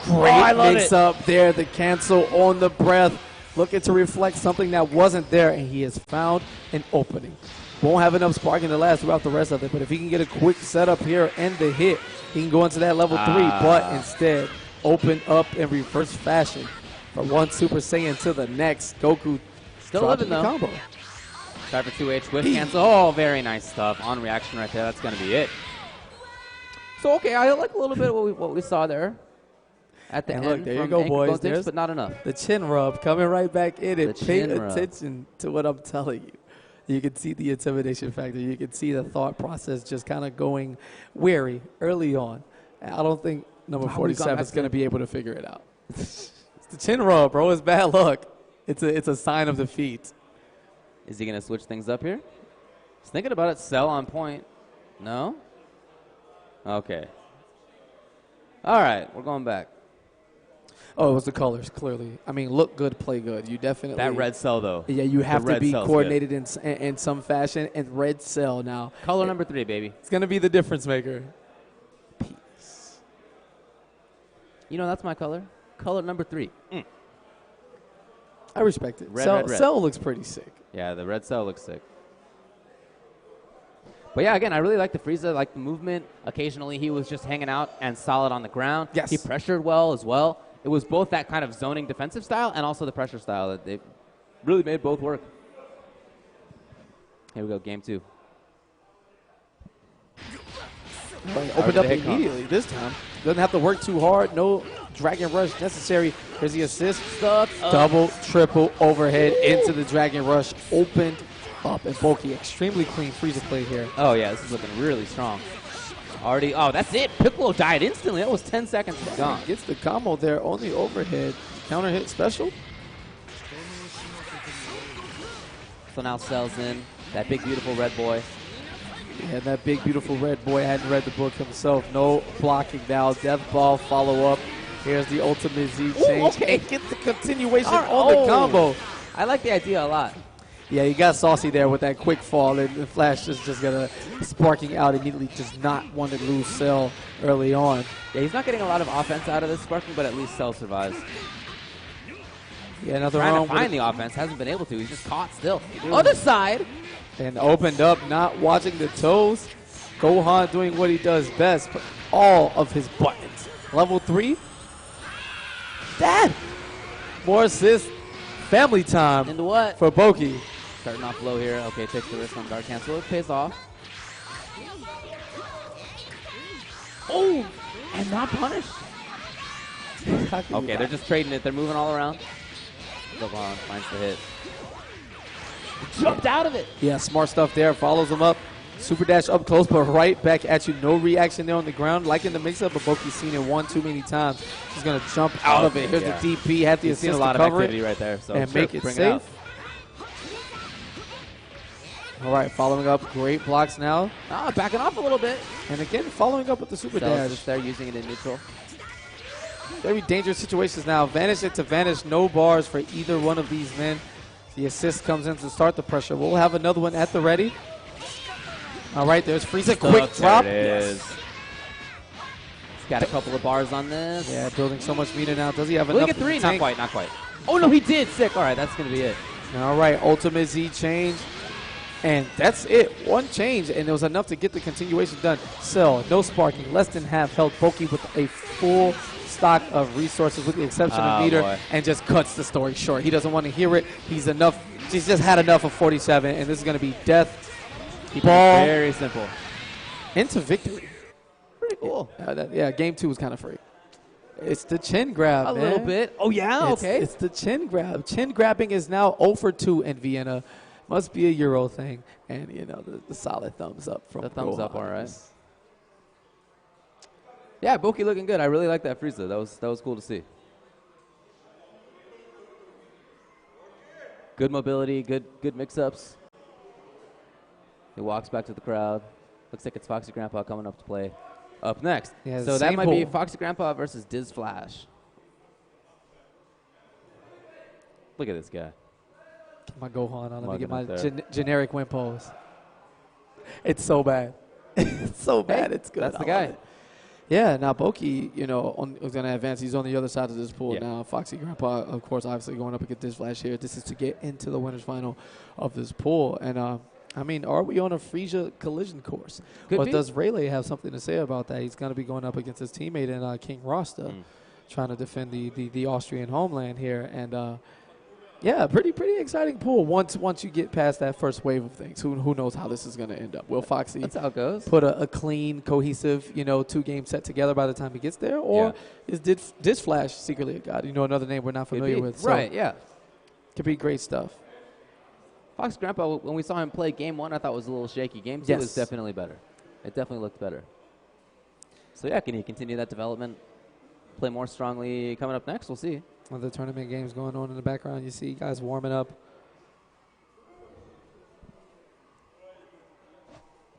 S1: great mix up there. The cancel on the breath. Looking to reflect something that wasn't there, and he has found an opening. Won't have enough sparking to last throughout the rest of it, but if he can get a quick setup here and the hit, he can go into that level 3, but instead open up in reverse fashion. From one Super Saiyan to the next, Goku
S2: still living though.
S1: Combo.
S2: Try for 2H with cancel. Oh, very nice stuff. On reaction right there. That's going to be it. So, okay, I like a little bit what we saw there at the end.
S1: Look, there you go, boys.
S2: There's but not enough.
S1: The chin rub coming right back in it. Pay attention to what I'm telling you. You can see the intimidation factor. You can see the thought process just kind of going wary early on. I don't think number 47 is going to be able to figure it out. It's the chin rub, bro. It's bad luck. It's a sign of defeat.
S2: Is he going to switch things up here? He's thinking about it. Cell on point. No? Okay. All right. We're going back.
S1: Oh, it was the colors, clearly. I mean, look good, play good. You definitely.
S2: That red cell, though.
S1: Yeah, you have to be coordinated in some fashion. And red cell now.
S2: Color number 3, baby.
S1: It's going to be the difference maker. Peace.
S2: That's my color. Color number 3.
S1: I respect it.
S2: Red.
S1: Cell looks pretty sick.
S2: Yeah, the red cell looks sick. But yeah, again, I really like the Frieza, I like the movement. Occasionally, he was just hanging out and solid on the ground.
S1: Yes.
S2: He pressured well as well. It was both that kind of zoning defensive style and also the pressure style that they really made both work. Here we go, game 2.
S1: Opened up immediately this time. Doesn't have to work too hard. No Dragon Rush necessary. Here's the assist. Double, triple overhead into the Dragon Rush. Opened up. And Boki, extremely clean Frieza play here.
S2: Oh, yeah, this is looking really strong. Already, that's it. Piccolo died instantly. That was 10 seconds gone.
S1: Gets the combo there on the overhead. Counter hit special.
S2: So now Cell's in. That big, beautiful red boy.
S1: Yeah, that big, beautiful red boy hadn't read the book himself. No blocking now. Death ball follow-up. Here's the ultimate Z change.
S2: Okay.
S1: And get the continuation on the combo.
S2: I like the idea a lot.
S1: Yeah, you got saucy there with that quick fall, and the Flash just got a sparking out immediately. Does not want to lose Cell early on.
S2: Yeah, he's not getting a lot of offense out of this sparking, but at least Cell survives.
S1: Yeah, another
S2: trying to find the offense, hasn't been able to. He's just caught still. Other side.
S1: And opened up, not watching the toes. Gohan doing what he does best, but all of his buttons. Level 3. Dad. More assists. Family time.
S2: Into what?
S1: For Boki.
S2: Starting off low here. Okay, takes the risk on guard cancel. It pays off. Oh, and not punished. Okay, they're just trading it. They're moving all around. Gohan finds the hit. Jumped out of it.
S1: Yeah, smart stuff there. Follows him up. Super dash up close, but right back at you. No reaction there on the ground. Like in the mix-up, but Boki's seen it one too many times. He's going to jump out of it. Here's the DP. Had the assist
S2: a lot
S1: to
S2: of
S1: cover
S2: activity
S1: it
S2: right there. So
S1: and make it safe. All right, following up. Great blocks now.
S2: Backing off a little bit.
S1: And again, following up with the super dash.
S2: Just there using it in neutral.
S1: Very dangerous situations now. Vanish it to vanish. No bars for either one of these men. The assist comes in to start the pressure. We'll have another one at the ready. All right, there's Frieza. Quick drop.
S2: There it is. He's got a couple of bars on this.
S1: Yeah, building so much meter now. Does he have enough?
S2: Will he get 3? Not quite, not quite. Oh, no, he did. Sick. All right, that's going to be it.
S1: All right, ultimate Z change. And that's it. One change, and it was enough to get the continuation done. Cell, no sparking, less than half health. Boki with a full stock of resources with the exception of meter, and just cuts the story short. He doesn't want to hear it. He's just had enough of 47, and this is going to be death. Ball.
S2: Very simple.
S1: Into victory.
S2: Pretty cool.
S1: Yeah, game 2 was kind of free. It's the chin grab,
S2: A little bit. Oh, yeah? Okay.
S1: It's the chin grab. Chin grabbing is now 0 for 2 in Vienna. Must be a Euro thing. And, the solid thumbs up from
S2: the thumbs
S1: Gohan.
S2: Up, all right. Yeah, Boki looking good. I really like that Frieza. That was cool to see. Good mobility, good mix-ups. He walks back to the crowd. Looks like it's FoxyGrampa coming up to play up next.
S1: Yeah,
S2: so that might be FoxyGrampa versus Diz Flash. Look at this guy.
S1: Get my Gohan on. Let me get my generic win pose. It's so bad. It's so bad.
S2: Hey,
S1: it's good.
S2: That's the guy.
S1: Yeah, now Boki, you know, is going to advance. He's on the other side of this pool now. FoxyGrampa, of course, obviously going up against Diz Flash here. This is to get into the winners final of this pool. And, I mean, are we on a Frisia collision course? Or does Rayleigh have something to say about that? He's going to be going up against his teammate in King Rasta, trying to defend the Austrian homeland here. And, yeah, pretty exciting pool. Once you get past that first wave of things, who knows how this is going to end up? Will Foxy
S2: That's how it goes.
S1: Put a clean, cohesive, you know, 2-game set together by the time he gets there, or is Diz Flash secretly a god? You know, another name we're not familiar with. So
S2: right? Yeah,
S1: could be great stuff.
S2: FoxyGrampa, when we saw him play Game 1, I thought was a little shaky. Game 2 was definitely better. It definitely looked better. So yeah, can he continue that development? Play more strongly coming up next? We'll see.
S1: One of the tournament games going on in the background. You see guys warming up.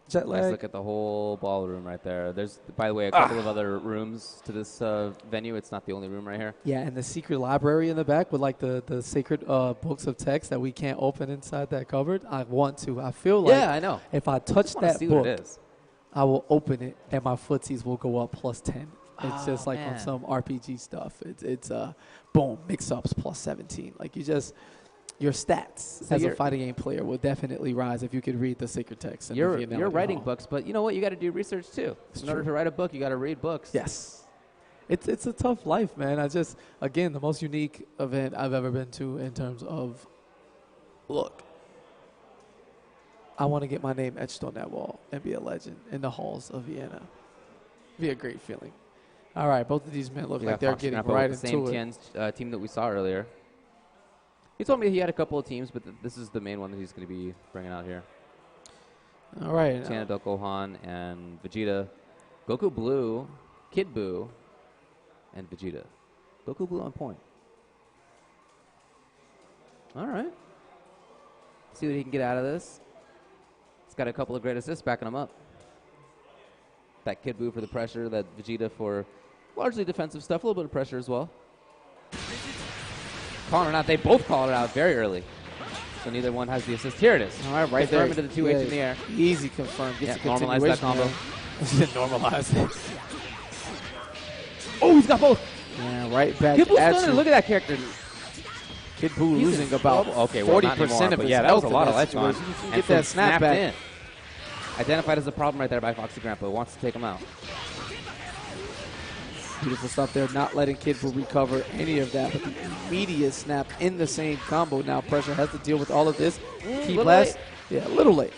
S1: Jet lag.
S2: Let's look at the whole ballroom right there. There's, by the way, a couple of other rooms to this venue. It's not the only room right here.
S1: Yeah, and the secret library in the back with like the sacred books of text that we can't open inside that cupboard. I want to. I feel like
S2: I know.
S1: If I touch that book,
S2: is.
S1: I will open it and my footsies will go up +10. It's just like
S2: man.
S1: on some RPG stuff. It's boom, mix-ups +17. Like your stats as a fighting game player will definitely rise if you could read the sacred text. And
S2: you're writing books, but you know what? You got to do research too. In order to write a book, you got to read books.
S1: Yes. It's a tough life, man. Again, the most unique event I've ever been to in terms of, look, I want to get my name etched on that wall and be a legend in the halls of Vienna. Be a great feeling. All right, both of these men look like they're getting right into it.
S2: Same team that we saw earlier. He told me he had a couple of teams, but this is the main one that he's going to be bringing out here.
S1: All right.
S2: Tiana Del Gohan and Vegeta. Goku Blue, Kid Buu, and Vegeta. Goku Blue on point. All right. See what he can get out of this. He's got a couple of great assists backing him up. That Kid Buu for the pressure, that Vegeta for largely defensive stuff, a little bit of pressure as well. Calling it out. They both called it out very early. So neither one has the assist. Here it is.
S1: All right, right there.
S2: Confirm into the 2H in the air.
S1: Easy confirm. Gets
S2: normalize that combo.
S1: Normalize it.
S2: Oh, he's got both.
S1: Yeah, right back
S2: Kid Buu's
S1: at
S2: stunning.
S1: you.
S2: Look at that character.
S1: Kid Buu losing about 40% of his
S2: that was a lot of
S1: life
S2: on.
S1: Get that snap back.
S2: In. Identified as a problem right there by FoxyGrampa. Wants to take him out.
S1: Beautiful stuff there, not letting Kid Buu recover any of that, but the immediate snap in the same combo. Now pressure has to deal with all of this. Key blast. Yeah, a little late.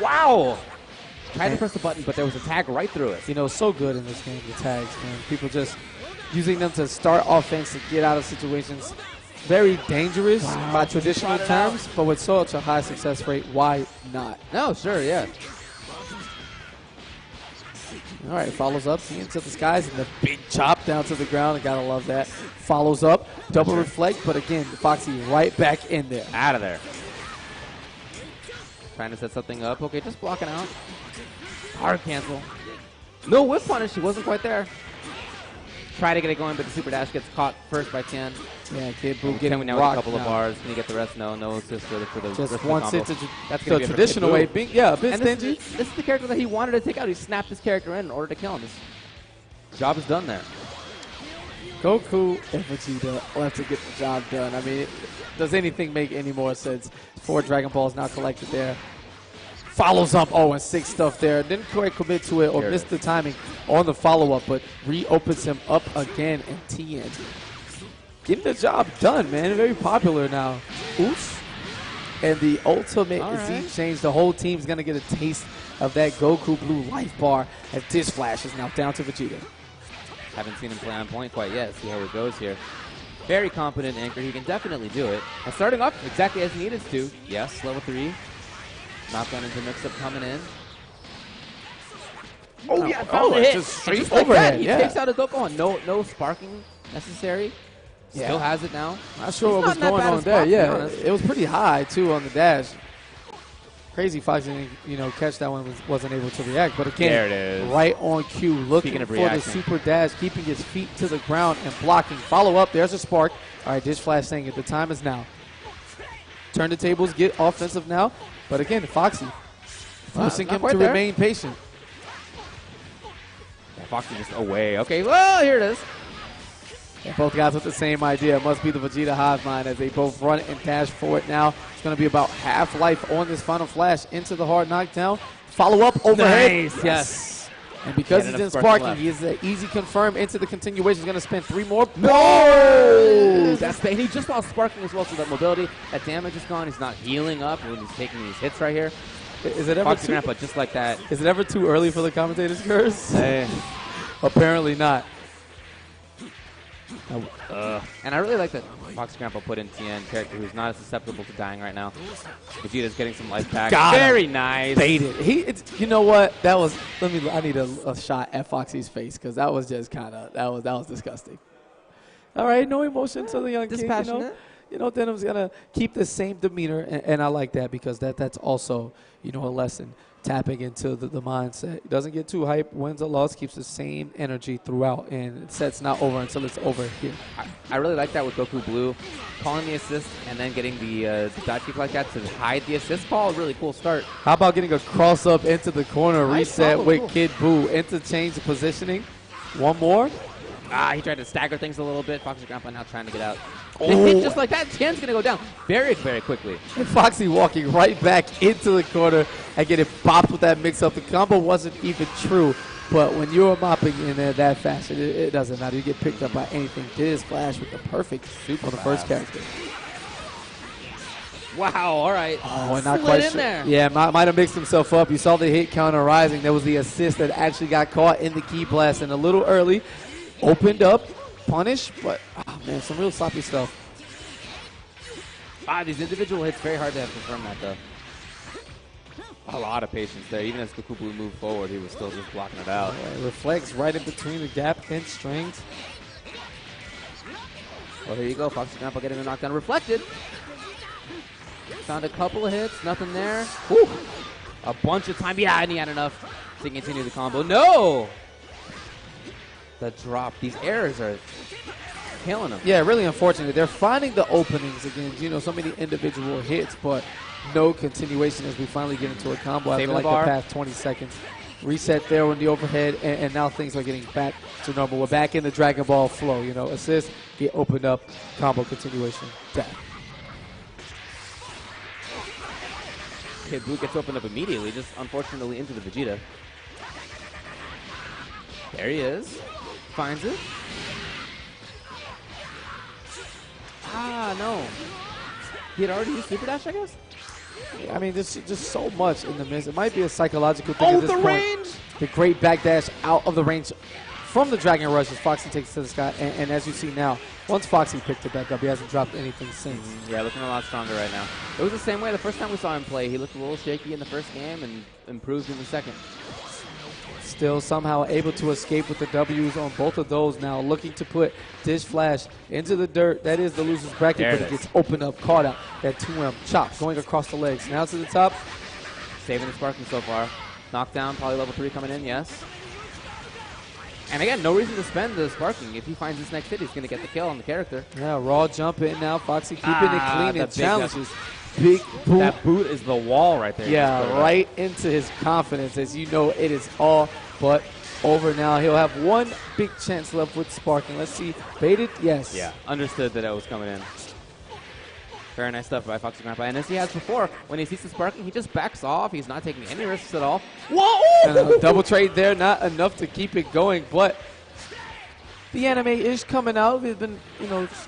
S2: Wow. Tried to press the button, but there was a tag right through it.
S1: You know, so good in this game, the tags, man. People just using them to start offense, to get out of situations. Very dangerous by traditional terms, but with such a high success rate, why not?
S2: No, sure, yeah.
S1: All right, follows up, into the skies, and the big chop down to the ground. I gotta love that. Follows up, double reflect, but again, Foxy right back in there.
S2: Out of there. Trying to set something up. Okay, just blocking out. Hard cancel. No whip punish. He wasn't quite there. Try to get it going, but the super dash gets caught first by Tien.
S1: Yeah, Kid Buu getting
S2: now with a couple of bars. Can you get the rest? No assist for the
S1: just one sit to
S2: that's
S1: the traditional way. Yeah, a bit stingy.
S2: This is the character that he wanted to take out. He snapped his character in order to kill him. His job is done there.
S1: Goku and Vegeta will have to get the job done. I mean, does anything make any more sense? 4 Dragon Balls now collected there. Follows up 0-6 stuff there. Didn't quite commit to it or missed the timing on the follow-up, but reopens him up again, and Tien getting the job done, man. Very popular now. Oops. And the ultimate Z change. The whole team's going to get a taste of that Goku Blue life bar as Diz Flash is now down to Vegeta.
S2: Haven't seen him play on point quite yet. See how it goes here. Very competent anchor. He can definitely do it. And starting off exactly as he needed to. Yes, level 3. Knockdown into mix-up coming in. Oh, yeah.
S1: Just straight overhead.
S2: He takes out a Dokkan. No sparking necessary. Still has it now.
S1: Not sure what was going on there. Yeah, it was pretty high, too, on the dash. Crazy Foxy didn't, you know, catch that one, wasn't able to react. But again,
S2: there it is.
S1: Right on cue, looking for the super dash, keeping his feet to the ground and blocking. Follow up, there's a spark. All right, Dish Flash saying it, the time is now. Turn the tables, get offensive now. But again, Foxy forcing him to remain patient.
S2: Yeah, Foxy just away. Okay, well, here it is.
S1: Yeah, both guys with the same idea. It must be the Vegeta hive mind as they both run and dash for it now. It's going to be about half life on this final flash into the hard knockdown. Follow up overhead.
S2: Nice, yes.
S1: And because he's in sparking, he is an easy confirm into the continuation. He's going to spend 3 more.
S2: No! That's the, he just lost sparking as well, so that mobility, that damage is gone. He's not healing up when he's taking these hits right here.
S1: Is it ever
S2: FoxyGrampa just like that.
S1: Is it ever too early for the commentator's curse?
S2: Hey.
S1: Apparently not.
S2: And I really like that FoxyGrampa put in TN, character who's not as susceptible to dying right now. Vegeta's getting some life back. Very nice.
S1: Baited. You know what? That was. I need a shot at Foxy's face because that was just kind of that was disgusting. All right, no emotion to the young kid.
S2: Dispassionate.
S1: You know, Denham's gonna keep the same demeanor, and I like that because that's also a lesson. Tapping into the mindset. Doesn't get too hype, wins or loss, keeps the same energy throughout, and set's not over until it's over here.
S2: I really like that with Goku Blue. Calling the assist and then getting the dive kick like that to hide the assist call. Really cool start.
S1: How about getting a cross up into the corner, reset with Kid Buu, interchange the positioning. One more.
S2: He tried to stagger things a little bit. FoxyGrampa now trying to get out. Hit just like that. Tien's going to go down very, very quickly.
S1: And Foxy walking right back into the corner and getting bopped with that mix-up. The combo wasn't even true, but when you're mopping in there that fast, it doesn't matter. You get picked up by anything. Did his flash with the perfect super on the first character.
S2: Wow, all right.
S1: Oh, and not quite
S2: in there.
S1: Yeah, might have mixed himself up. You saw the hit counter rising. There was the assist that actually got caught in the key blast and a little early. Opened up, punished, but, man, some real sloppy stuff.
S2: These individual hits, very hard to have confirmed that, though. A lot of patience there. Even as Goku Blue moved forward, he was still just blocking it out.
S1: Reflects right in between the gap and strings.
S2: Well, here you go. FoxyGrampa getting the knockdown. Reflected. Found a couple of hits. Nothing there. Whew. A bunch of time. Yeah, and he had enough to continue the combo. No! The drop. These errors are killing them.
S1: Yeah, really unfortunate. They're finding the openings against, so many individual hits, but no continuation as we finally get into a combo after like the past 20 seconds. Reset there on the overhead, and now things are getting back to normal. We're back in the Dragon Ball flow, assist, get opened up, combo continuation, tap.
S2: Kid Blue gets opened up immediately, just unfortunately into the Vegeta. There he is. Finds it. No. He had already used Super Dash, I guess?
S1: I mean, there's just so much in the midst. It might be a psychological thing at this point.
S2: Range!
S1: The great backdash out of the range from the Dragon Rush as Foxy takes it to the sky. And as you see now, once Foxy picked it back up, he hasn't dropped anything since.
S2: Yeah, looking a lot stronger right now. It was the same way the first time we saw him play. He looked a little shaky in the first game and improved in the second.
S1: Still somehow able to escape with the W's on both of those now, looking to put Dish Flash into the dirt. That is the loser's bracket, but it gets opened up, caught out. That 2M chop going across the legs. Now to the top.
S2: Saving the sparking so far. Knockdown, probably level 3 coming in, yes. And again, no reason to spend the sparking. If he finds this next hit, he's going to get the kill on the character.
S1: Yeah, raw jump in now. Foxy keeping it clean and challenges. Big boot.
S2: That boot is the wall right there.
S1: Yeah, right into his confidence. As you know, it is all but over now. He'll have one big chance left with sparking. Let's see. Baited? Yes.
S2: Yeah, understood that it was coming in. Very nice stuff by FoxyGrampa. And as he has before, when he sees the sparking, he just backs off. He's not taking any risks at all.
S1: Whoa! And a double trade there, not enough to keep it going, but the anime is coming out. We've been,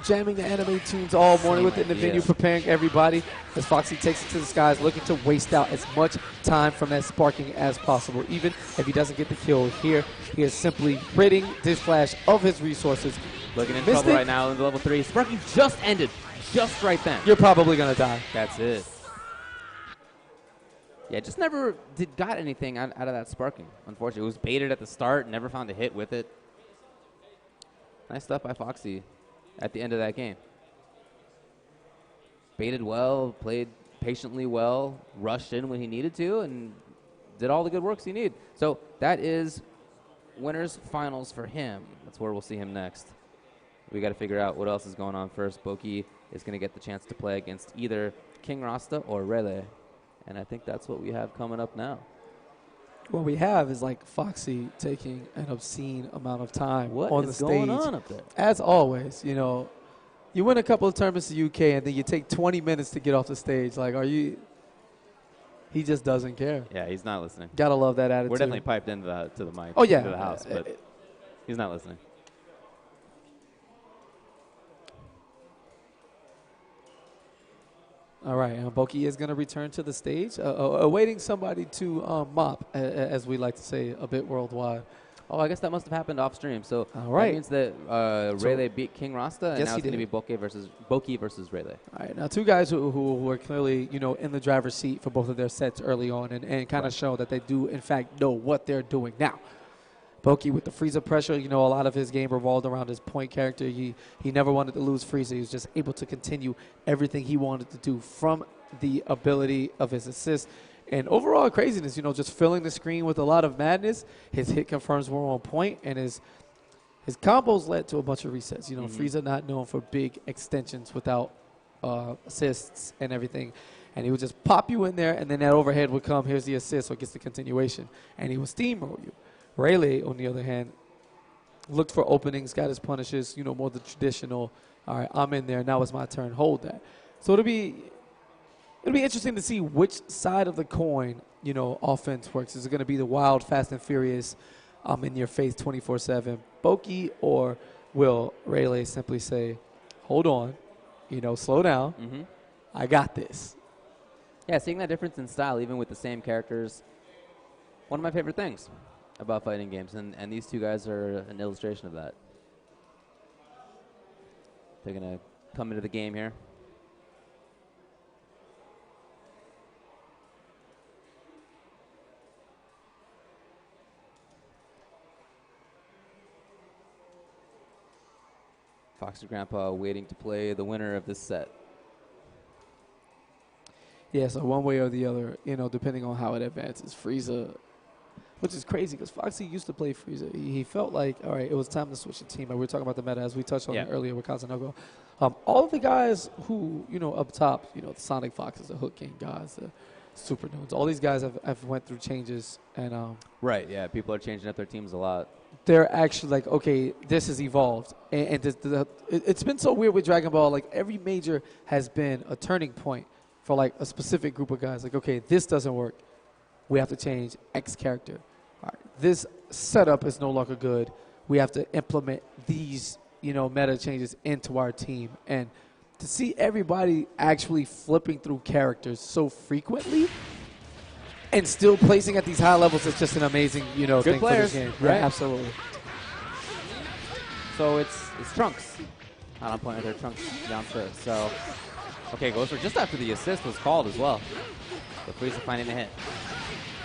S1: jamming the anime tunes all morning within the venue, preparing everybody as Foxy takes it to the skies, looking to waste out as much time from that sparking as possible. Even if he doesn't get the kill here, he is simply ridding Dish Flash of his resources.
S2: Looking in trouble right now in the level 3. Sparking just ended, just right then.
S1: You're probably going to die.
S2: That's it. Yeah, just never got anything out of that sparking, unfortunately. It was baited at the start, never found a hit with it. Nice stuff by Foxy at the end of that game. Baited well, played patiently well, rushed in when he needed to, and did all the good works he needed. So that is winners finals for him. That's where we'll see him next. We got to figure out what else is going on first. Boki is going to get the chance to play against either King Rasta or Rele, and I think that's what we have coming up now.
S1: What we have is like Foxy taking an obscene amount of time on the stage.
S2: What is going on up there?
S1: As always, you know, you win a couple of tournaments in the UK and then you take 20 minutes to get off the stage. Like, are you? He just doesn't care.
S2: Yeah, he's not listening.
S1: Gotta love that attitude.
S2: We're definitely piped into the mic.
S1: Oh yeah,
S2: into the house, but he's not listening.
S1: All right, Boki is going to return to the stage, awaiting somebody to mop, as we like to say a bit worldwide.
S2: Oh, I guess that must have happened off stream. So
S1: all right.
S2: That means that Rele beat King Rasta, and
S1: yes,
S2: now it's going to be Boki versus Rele. All
S1: right, now two guys who were clearly, you know, in the driver's seat for both of their sets early on and kind of show that they do, in fact, know what they're doing now. Boki with the Frieza pressure, you know, a lot of his game revolved around his point character. He never wanted to lose Frieza. He was just able to continue everything he wanted to do from the ability of his assist. And overall craziness, you know, just filling the screen with a lot of madness. His hit confirms were on point, and his combos led to a bunch of resets. You know, Frieza not known for big extensions without assists and everything. And he would just pop you in there, and then that overhead would come. Here's the assist, so it gets the continuation. And he would steamroll you. Rele, on the other hand, looked for openings, got his punishes, you know, more the traditional, all right, I'm in there, now it's my turn, hold that. So it'll be interesting to see which side of the coin, you know, offense works. Is it going to be the wild, fast and furious, in your face 24/7 Boki, or will Rele simply say, hold on, you know, slow down, I got this?
S2: Yeah, seeing that difference in style, even with the same characters, one of my favorite things about fighting games, and these two guys are an illustration of that. They're going to come into the game here. FoxyGrampa waiting to play the winner of this set.
S1: Yeah, so one way or the other, you know, depending on how it advances, Frieza, which is crazy because Foxy used to play Frieza. He felt like, all right, it was time to switch the team. We were talking about the meta as we touched on it earlier with Kazunoko. All of the guys who, you know, up top, you know, the Sonic Foxes, the Hook King guys, the Super Noons, all these guys have went through changes. And
S2: right, yeah, people are changing up their teams a lot.
S1: They're actually like, okay, this has evolved. And it's been so weird with Dragon Ball. Like, every major has been a turning point for, like, a specific group of guys. Like, okay, this doesn't work. We have to change X character. All right, this setup is no longer good. We have to implement these, you know, meta changes into our team. And to see everybody actually flipping through characters so frequently and still placing at these high levels is just an amazing, you know, thing
S2: players,
S1: for this game.
S2: Right?
S1: Yeah, absolutely.
S2: So it's Trunks. Not on point with her Trunks Yamcha. So, okay, goes for just after the assist was called as well. So Frieza finding a hit.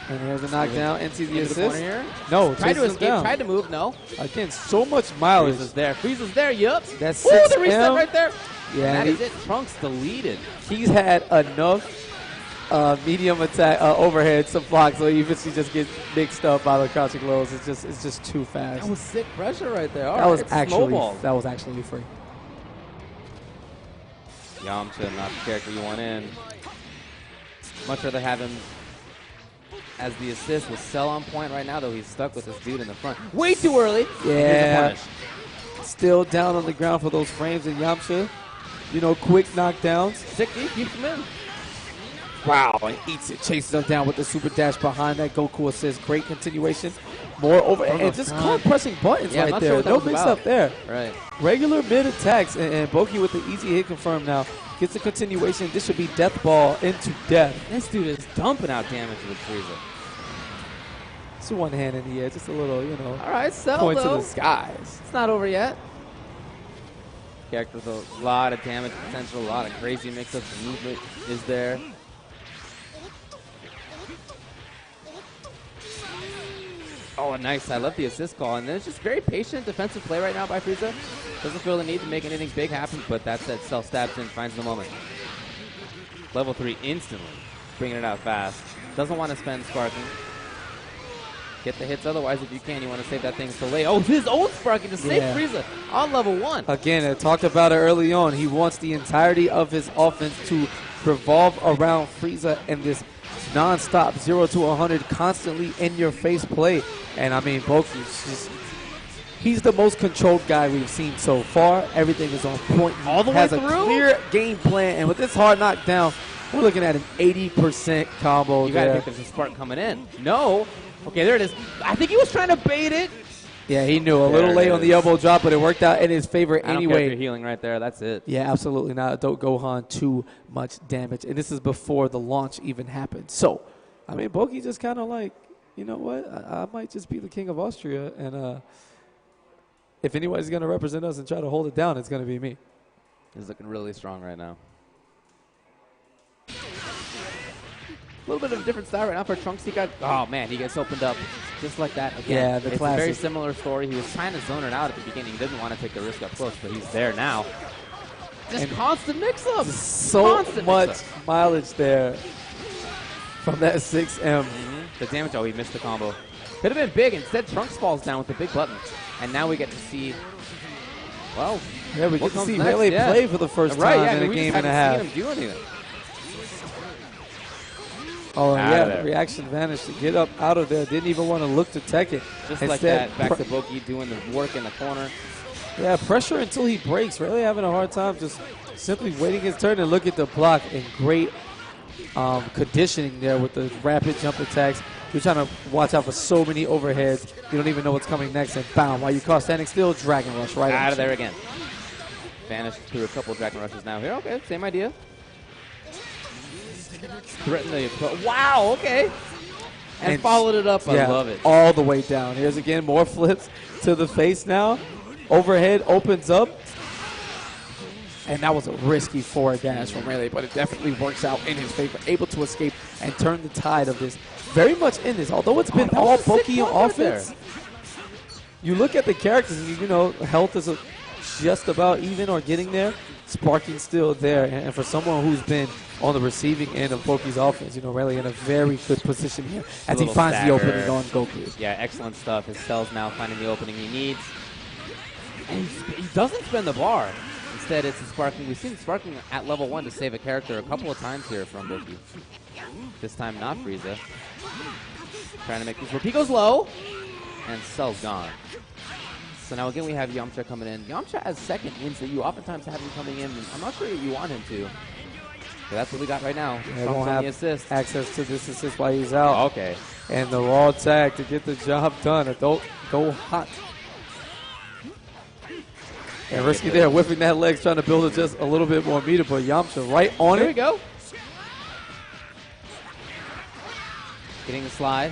S1: And there's a knockdown into the assist.
S2: The here.
S1: No,
S2: tried to escape, tried to move, no.
S1: Again, so much mileage.
S2: Frieza's there, yup.
S1: That's
S2: the reset right there.
S1: Yeah,
S2: and that is it. Trunks deleted.
S1: He's had enough medium attack overhead to block, so even if he just gets mixed up by the crouching lows, it's just too fast.
S2: That was sick pressure right there.
S1: That was actually free.
S2: Yamcha, not the character you want in. Much rather have him as the assist with Cell on point right now, though he's stuck with this dude in the front. Way too early.
S1: Yeah. Still down on the ground for those frames, and Yamcha, you know, quick knockdowns.
S2: Sick deep, keeps him in.
S1: Wow, and eats it, chases him down with the super dash behind that Goku assist. Great continuation. More over, and just pressing buttons right there. No mix up there.
S2: Right.
S1: Regular mid attacks, and Boki with the easy hit confirm now. Gets the continuation. This should be death ball into death.
S2: This dude is dumping out damage with Frieza.
S1: It's one hand in the air, just a little, you know.
S2: All right, Cell,
S1: point to the skies.
S2: It's not over yet. Character with a lot of damage potential, a lot of crazy mix-ups. Movement is there. Oh, nice. I love the assist call. And then it's just very patient defensive play right now by Frieza. Doesn't feel the need to make anything big happen, but that said, Cell stabs in, finds the moment. Level 3 instantly. Bringing it out fast. Doesn't want to spend sparking. Get the hits otherwise if you can. You want to save that thing so late. Oh, his own sparking to save Frieza on level 1.
S1: Again, I talked about it early on. He wants the entirety of his offense to revolve around Frieza and this non-stop 0 to 100 constantly in your face play. And I mean, Boki, he's the most controlled guy we've seen so far. Everything is on point.
S2: All the way through?
S1: Has a clear game plan. And with this hard knockdown, we're looking at an 80% combo.
S2: You gotta think there's a spark coming in. No. Okay, there it is. I think he was trying to bait it.
S1: Yeah, he knew. A little late on the elbow drop, but it worked out in his favor anyway.
S2: I don't care if you're healing right there. That's it.
S1: Yeah, absolutely not. Don't Gohan too much damage. And this is before the launch even happened. So, I mean, Boki just kind of like, you know what? I might just be the king of Austria. And if anybody's going to represent us and try to hold it down, it's going to be me.
S2: He's looking really strong right now. A little bit of a different style right now for Trunks. He gets opened up just like that again.
S1: Yeah, the classic.
S2: A very similar story. He was trying to zone it out at the beginning. He didn't want to take the risk up close, but he's there now. Just constant mix-up.
S1: So much mileage there from that 6M.
S2: The damage, he missed the combo. Could have been big. Instead, Trunks falls down with the big button. And now we get to see, well,
S1: yeah, we get to see Melee play for the first time in a game and a half.
S2: We just haven't seen him do anything.
S1: Oh, the reaction vanished to get up out of there. Didn't even want to look to tech it.
S2: Just like that, back to Boki doing the work in the corner.
S1: Yeah, pressure until he breaks. Really having a hard time just simply waiting his turn and look at the block. And great conditioning there with the rapid jump attacks. You're trying to watch out for so many overheads. You don't even know what's coming next. And bam, while you caught standing still, Dragon Rush right
S2: out of there again. Vanished through a couple of Dragon Rushes now here. Okay, same idea. Threaten the wow, okay. And followed it up. I love it.
S1: All the way down. Here's again more flips to the face now. Overhead opens up. And that was a risky forward dash from Melee, but it definitely works out in his favor. Able to escape and turn the tide of this. Very much in this. Although it's been all Boki offense, you look at the characters and, you know, health is just about even or getting there. Sparking still there. And for someone who's been on the receiving end of Boki's offense, you know, really in a very good position here as he finds the opening on Goku.
S2: Yeah, excellent stuff. His cells now finding the opening he needs. And he doesn't spend the bar. Instead, it's the sparking. We've seen sparking at level 1 to save a character a couple of times here from Boki. This time not Frieza. Trying to make this work. He goes low, and cell's gone. So now again we have Yamcha coming in. Yamcha has second wins that you oftentimes have him coming in. I'm not sure you want him to. But that's what we got right now.
S1: Yeah, won't have assist. Access to this assist while he's out.
S2: Okay.
S1: And the raw tag to get the job done. Adult go hot. And risky there, whipping that leg, trying to build it just a little bit more meter, but Yamcha right on it.
S2: There we go. Getting the slide.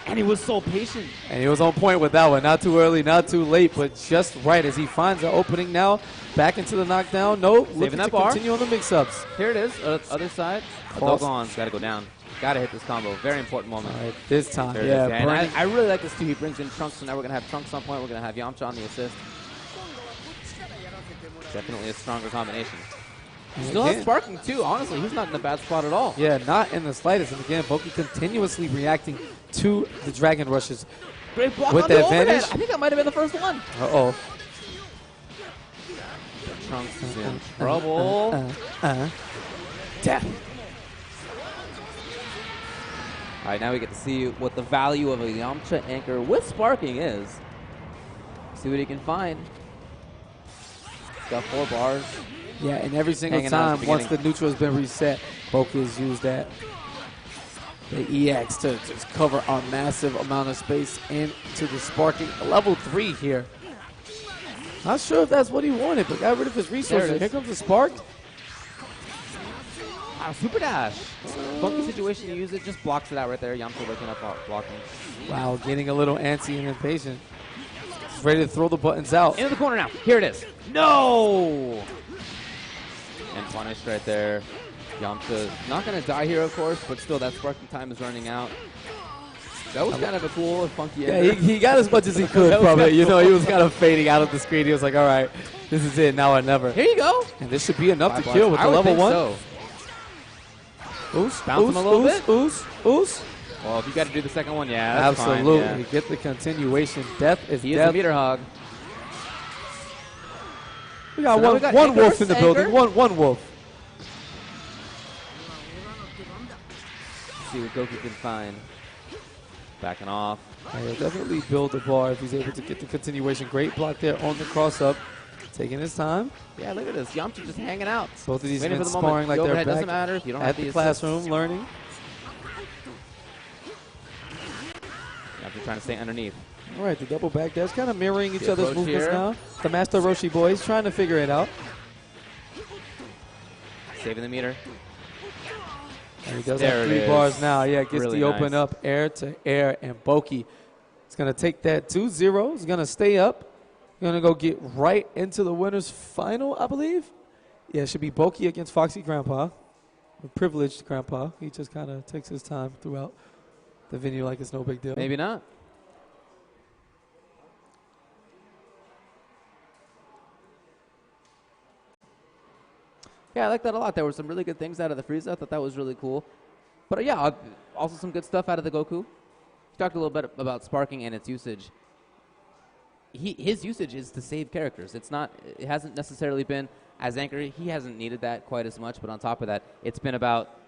S2: And he was so patient.
S1: And he was on point with that one. Not too early, not too late, but just right as he finds the opening now. Back into the knockdown. No, looking to continue on the mix-ups.
S2: Here it is, other side. Dogon's got to go down. Got to hit this combo. Very important moment.
S1: All right, this time,
S2: And I really like this too. He brings in Trunks, so now we're going to have Trunks on point. We're going to have Yamcha on the assist. Definitely a stronger combination. Still has sparking too. Honestly, he's not in a bad spot at all.
S1: Yeah, not in the slightest. And again, Boki continuously reacting to the Dragon Rushes.
S2: Great block
S1: with
S2: on
S1: the
S2: advantage. I think that might have been the first one.
S1: Uh-oh.
S2: Trunks is in trouble.
S1: Death.
S2: All right, now we get to see what the value of a Yamcha anchor with sparking is. See what he can find. He's got 4 bars.
S1: Yeah, and every single time, once the neutral has been reset, Boki has used that. The EX to just cover a massive amount of space into the sparking. Level 3 here. Not sure if that's what he wanted, but got rid of his resources. Here comes the spark.
S2: Super dash. Funky situation to use it, just blocks it out right there. Yamcha waking up blocking.
S1: Wow, getting a little antsy and impatient. He's ready to throw the buttons out.
S2: Into the corner now. Here it is. No! And punished right there. Yamcha not going to die here, of course, but still that sparking time is running out. That was kind of a cool and funky
S1: Yeah, he got as much as he could from it. You know, he was kind of fading out of the screen. He was like, all right, this is it, now or never.
S2: Here you go.
S1: And this should be enough to kill with the level 1.
S2: So.
S1: Oos,
S2: bounce him a little bit.
S1: Oos.
S2: Well, if you got to do the second one, yeah, that's
S1: absolutely.
S2: Fine, yeah.
S1: Get the continuation. Death is
S2: he
S1: death.
S2: Is a meter hog.
S1: We got one wolf in the building. One wolf.
S2: Let's see what Boki can find. Backing off.
S1: He'll definitely build the bar if he's able to get the continuation. Great block there on the cross up. Taking his time.
S2: Yeah, look at this. Yamcha just hanging out.
S1: Both of these men sparring like they're back
S2: doesn't matter if you don't
S1: at
S2: have
S1: the classroom learning.
S2: Yamcha trying to stay underneath.
S1: All right, the double back dash, kind of mirroring each other's movements now. The Master Roshi boys trying to figure it out.
S2: Saving the meter.
S1: And he does have 3 bars now. Yeah, gets really the open up air to air, and Boki is going to take that 2-0. He's going to stay up. Going to go get right into the winner's final, I believe. Yeah, it should be Boki against FoxyGrampa. A privileged grandpa. He just kind of takes his time throughout the venue like it's no big deal.
S2: Maybe not. Yeah, I like that a lot. There were some really good things out of the Frieza. I thought that was really cool. But yeah, also some good stuff out of the Goku. Talked a little bit about sparking and its usage. His usage is to save characters. It hasn't necessarily been as anchor. He hasn't needed that quite as much, but on top of that, it's been about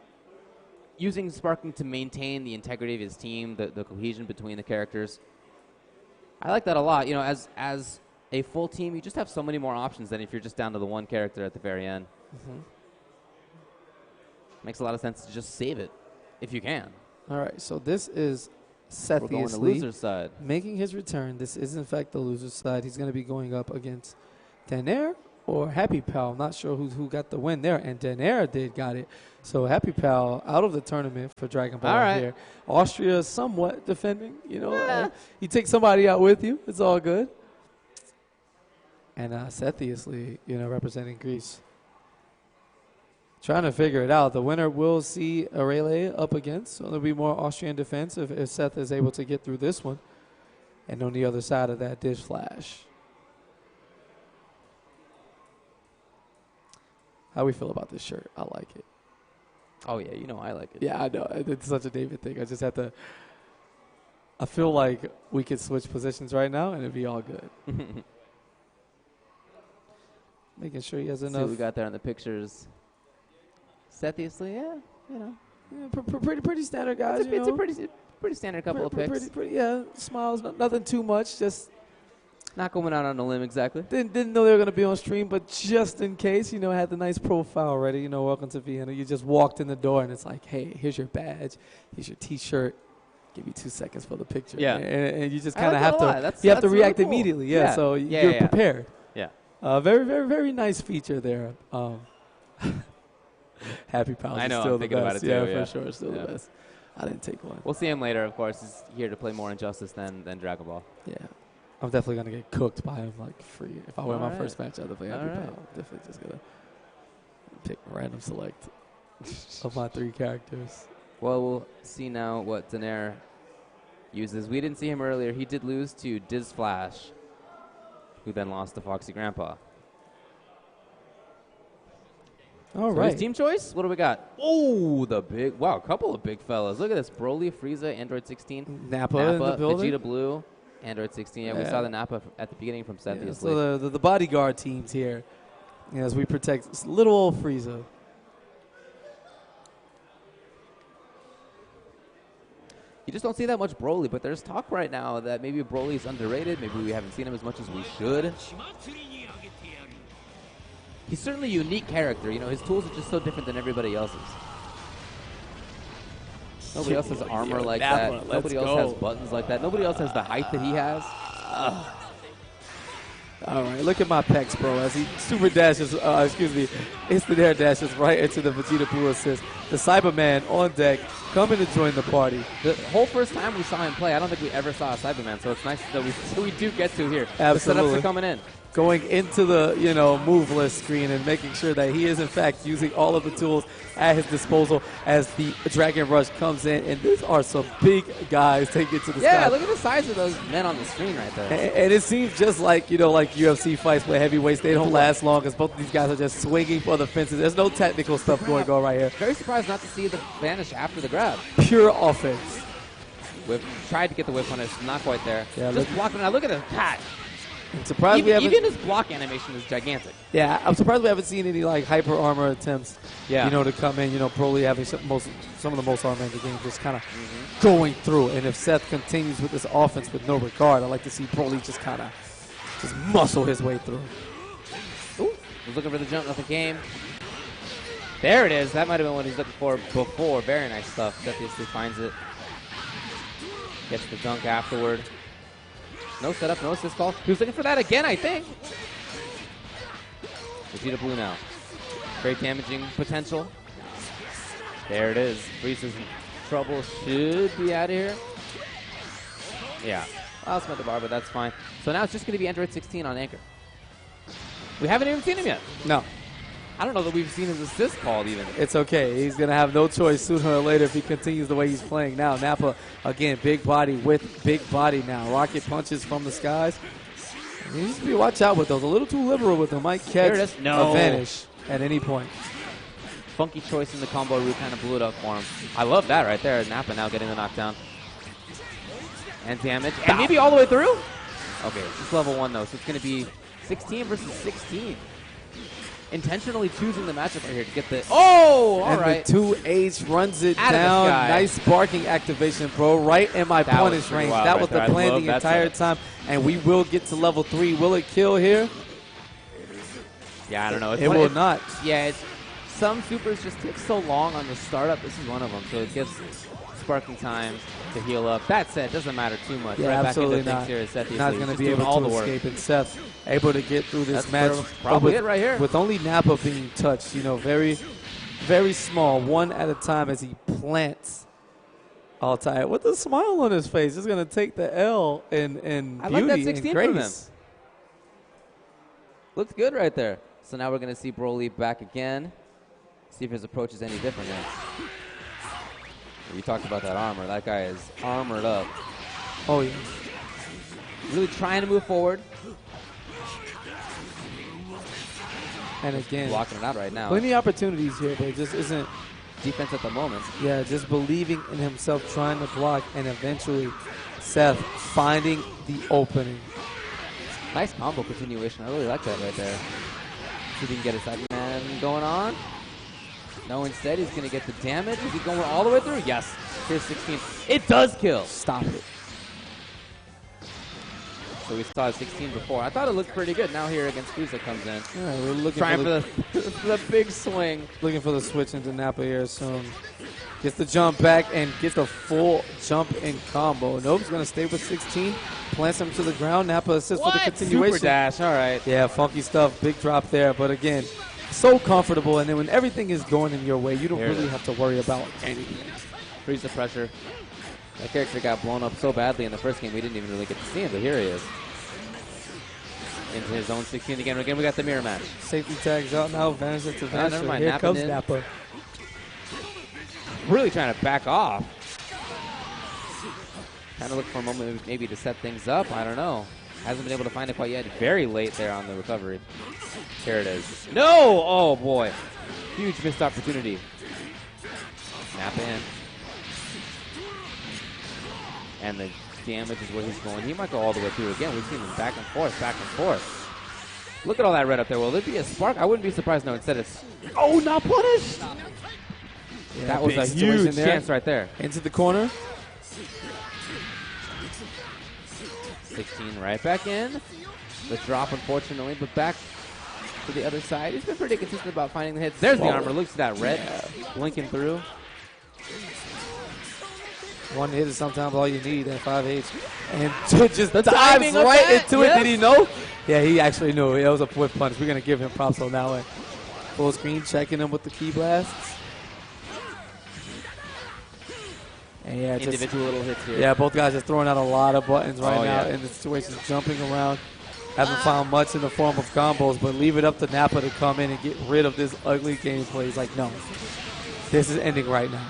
S2: using sparking to maintain the integrity of his team, the cohesion between the characters. I like that a lot. You know, as a full team, you just have so many more options than if you're just down to the one character at the very end. Mm-hmm. Makes a lot of sense to just save it if you can.
S1: All right, so this is Seepiously making his return. This is, in fact, the loser's side. He's going to be going up against Daenerys or Happy Pal. I'm not sure who got the win there, and Daenerys got it. So Happy Pal out of the tournament for Dragon Ball here. Austria somewhat defending. You know, you take somebody out with you. It's all good. And Seepiously, you know, representing Greece. Trying to figure it out. The winner will see Aurelie up against. So there'll be more Austrian defense if Seth is able to get through this one. And on the other side of that, Dish Flash. How we feel about this shirt? I like it.
S2: Oh, yeah, you know I like it.
S1: Yeah, I know. It's such a David thing. I just have to. I feel like we could switch positions right now and it'd be all good. Making sure he has enough.
S2: See what we got there on the pictures. Seepiously, yeah, you know.
S1: Yeah, pretty standard guys.
S2: It's a pretty standard couple of picks.
S1: Yeah, smiles, nothing too much. Just
S2: not going out on a limb exactly.
S1: Didn't know they were going to be on stream, but just in case, you know, had the nice profile ready. You know, welcome to Vienna. You just walked in the door and it's like, hey, here's your badge, here's your T-shirt. Give you 2 seconds for the picture.
S2: Yeah,
S1: and you just kind of have to. You have to react really cool. Immediately. Yeah, so you're prepared.
S2: Yeah.
S1: Very, very, very nice feature there. Happy Pals is still the best. For sure, still the best. I didn't take one.
S2: We'll see him later, of course. He's here to play more Injustice than Dragon Ball.
S1: Yeah. I'm definitely going to get cooked by him, like, free. If I win my first match, I'll definitely Happy Pal. I'm definitely just going to pick random select of my 3 characters.
S2: Well, we'll see now what Daenerys uses. We didn't see him earlier. He did lose to Diz Flash, who then lost to FoxyGrampa.
S1: All right.
S2: His team choice? What do we got? Oh, a couple of big fellas. Look at this. Broly, Frieza, Android 16.
S1: Nappa in the building.
S2: Vegeta Blue, Android 16. Yeah, we saw the Nappa at the beginning from Seepiously.
S1: Yeah, so the bodyguard teams here, as we protect little old Frieza.
S2: You just don't see that much Broly, but there's talk right now that maybe Broly's underrated. Maybe we haven't seen him as much as we should. He's certainly a unique character. You know, his tools are just so different than everybody else's. Nobody else has armor like that. Nobody else has buttons like that. Nobody else has the height that he has.
S1: All right, look at my pecs, bro. As he super dashes, instant air dashes right into the Vegeta Blue assist. The Cyberman on deck, coming to join the party.
S2: The whole first time we saw him play, I don't think we ever saw a Cyberman, so it's nice that we do get to here.
S1: Absolutely.
S2: The setups are coming in.
S1: going into the, move list screen and making sure that he is, in fact, using all of the tools at his disposal as the Dragon Rush comes in. And these are some big guys taking it to the sky.
S2: Yeah, look at the size of those men on the screen right there.
S1: And it seems just like, like UFC fights with heavyweights. They don't last long because both of these guys are just swinging for the fences. There's no technical stuff going on right here.
S2: Very surprised not to see the vanish after the grab.
S1: Pure offense.
S2: Whip, tried to get the whip punish, not quite there.
S1: Yeah,
S2: just blocking. Now look at the catch.
S1: I'm surprised
S2: even his block animation is gigantic.
S1: Yeah, I'm surprised we haven't seen any hyper armor attempts. Yeah. To come in. Broly having some of the most armor in the game, just kind of going through. And if Seth continues with this offense with no regard, I'd like to see Broly just kind of muscle his way through.
S2: Ooh, was looking for the jump, nothing came. There it is. That might have been what he's looking for before. Very nice stuff. Seepiously finds it. Gets the dunk afterward. No setup, no assist call. He was looking for that again, I think. Vegeta Blue now. Very damaging potential. There it is. Frieza's in trouble. Should be out of here. Yeah. I'll spend the bar, but that's fine. So now it's just going to be Android 16 on Anchor. We haven't even seen him yet.
S1: No.
S2: I don't know that we've seen his assist called even.
S1: It's okay. He's going to have no choice sooner or later if he continues the way he's playing now. Nappa, again, big body with big body now. Rocket punches from the skies. He needs to be watch out with those. A little too liberal with them. Might catch a vanish at any point.
S2: Funky choice in the combo route kind of blew it up for him. I love that right there. Nappa now getting the knockdown. And damage. And maybe all the way through? Okay, it's level 1 though, so it's going to be 16 versus 16. Intentionally choosing the matchup right here to get the... Oh, all right.
S1: And the 2H runs it down. Nice sparking activation, bro. Right in my punish range. That was the plan the entire time. And we will get to level 3. Will it kill here?
S2: Yeah, I don't know.
S1: It will not.
S2: Yeah, some supers just take so long on the startup. This is one of them. So it gives sparking time to heal up. That said, doesn't matter too much.
S1: Yeah,
S2: right
S1: absolutely
S2: back into
S1: not.
S2: Seepiously.
S1: Not going to be able to escape. And Seth able to get through this match.
S2: Probably it right here.
S1: With only Nappa being touched, very, very small, one at a time as he plants Altai with a smile on his face. He's going to take the L in beauty
S2: like that 16
S1: and
S2: from
S1: grace.
S2: him. Looks good right there. So now we're going to see Broly back again. See if his approach is any different here. You talked about that armor. That guy is armored up.
S1: Oh, yeah.
S2: Really trying to move forward.
S1: And again,
S2: blocking it out right now.
S1: Plenty of opportunities here, but it just isn't
S2: defense at the moment.
S1: Yeah, just believing in himself, trying to block, and eventually Seth finding the opening.
S2: Nice combo continuation. I really like that right there. See if he can get a second man going on. No, instead he's going to get the damage. Is he going all the way through? Yes. Here's 16. It does kill.
S1: Stop it.
S2: So we saw 16 before. I thought it looked pretty good. Now here against Frieza comes in.
S1: All right, we're looking
S2: trying for the big swing.
S1: Looking for the switch into Nappa here soon. Gets the jump back and gets the full jump in combo. Nope's going to stay with 16. Plants him to the ground. Nappa assists for the continuation.
S2: Super dash. All right.
S1: Yeah, funky stuff. Big drop there. But again, so comfortable. And then when everything is going in your way, you don't really have to worry about anything.
S2: Freeze the pressure. That character got blown up so badly in the first game, we didn't even really get to see him, but here he is. Into his own 16 again. Again, we got the mirror match.
S1: Safety tags out now. Vanish into Vanish.
S2: Never mind.
S1: Here comes Nappa.
S2: Really trying to back off. Kind of look for a moment maybe to set things up. I don't know. Hasn't been able to find it quite yet. Very late there on the recovery. Here it is. No! Oh, boy. Huge missed opportunity. Nappa in. And the damage is where he's going. He might go all the way through again. We've seen him back and forth, back and forth. Look at all that red up there. Will it be a spark? I wouldn't be surprised. No, instead it's... Oh, not punished! Yeah, that was a huge chance right there.
S1: Into the corner.
S2: 16 right back in. The drop, unfortunately, but back to the other side. He's been pretty consistent about finding the hits. There's the armor. Looks at that red blinking through.
S1: One hit is sometimes all you need at 5H. And just dives right into it. Did he know? Yeah, he actually knew. It was a whip punch. We're going to give him props on that one. Full screen, checking him with the key blasts. And yeah,
S2: individual little hits here.
S1: Yeah, both guys are throwing out a lot of buttons right now in the situation, jumping around. Haven't found much in the form of combos, but leave it up to Nappa to come in and get rid of this ugly gameplay. He's like, no, this is ending right now.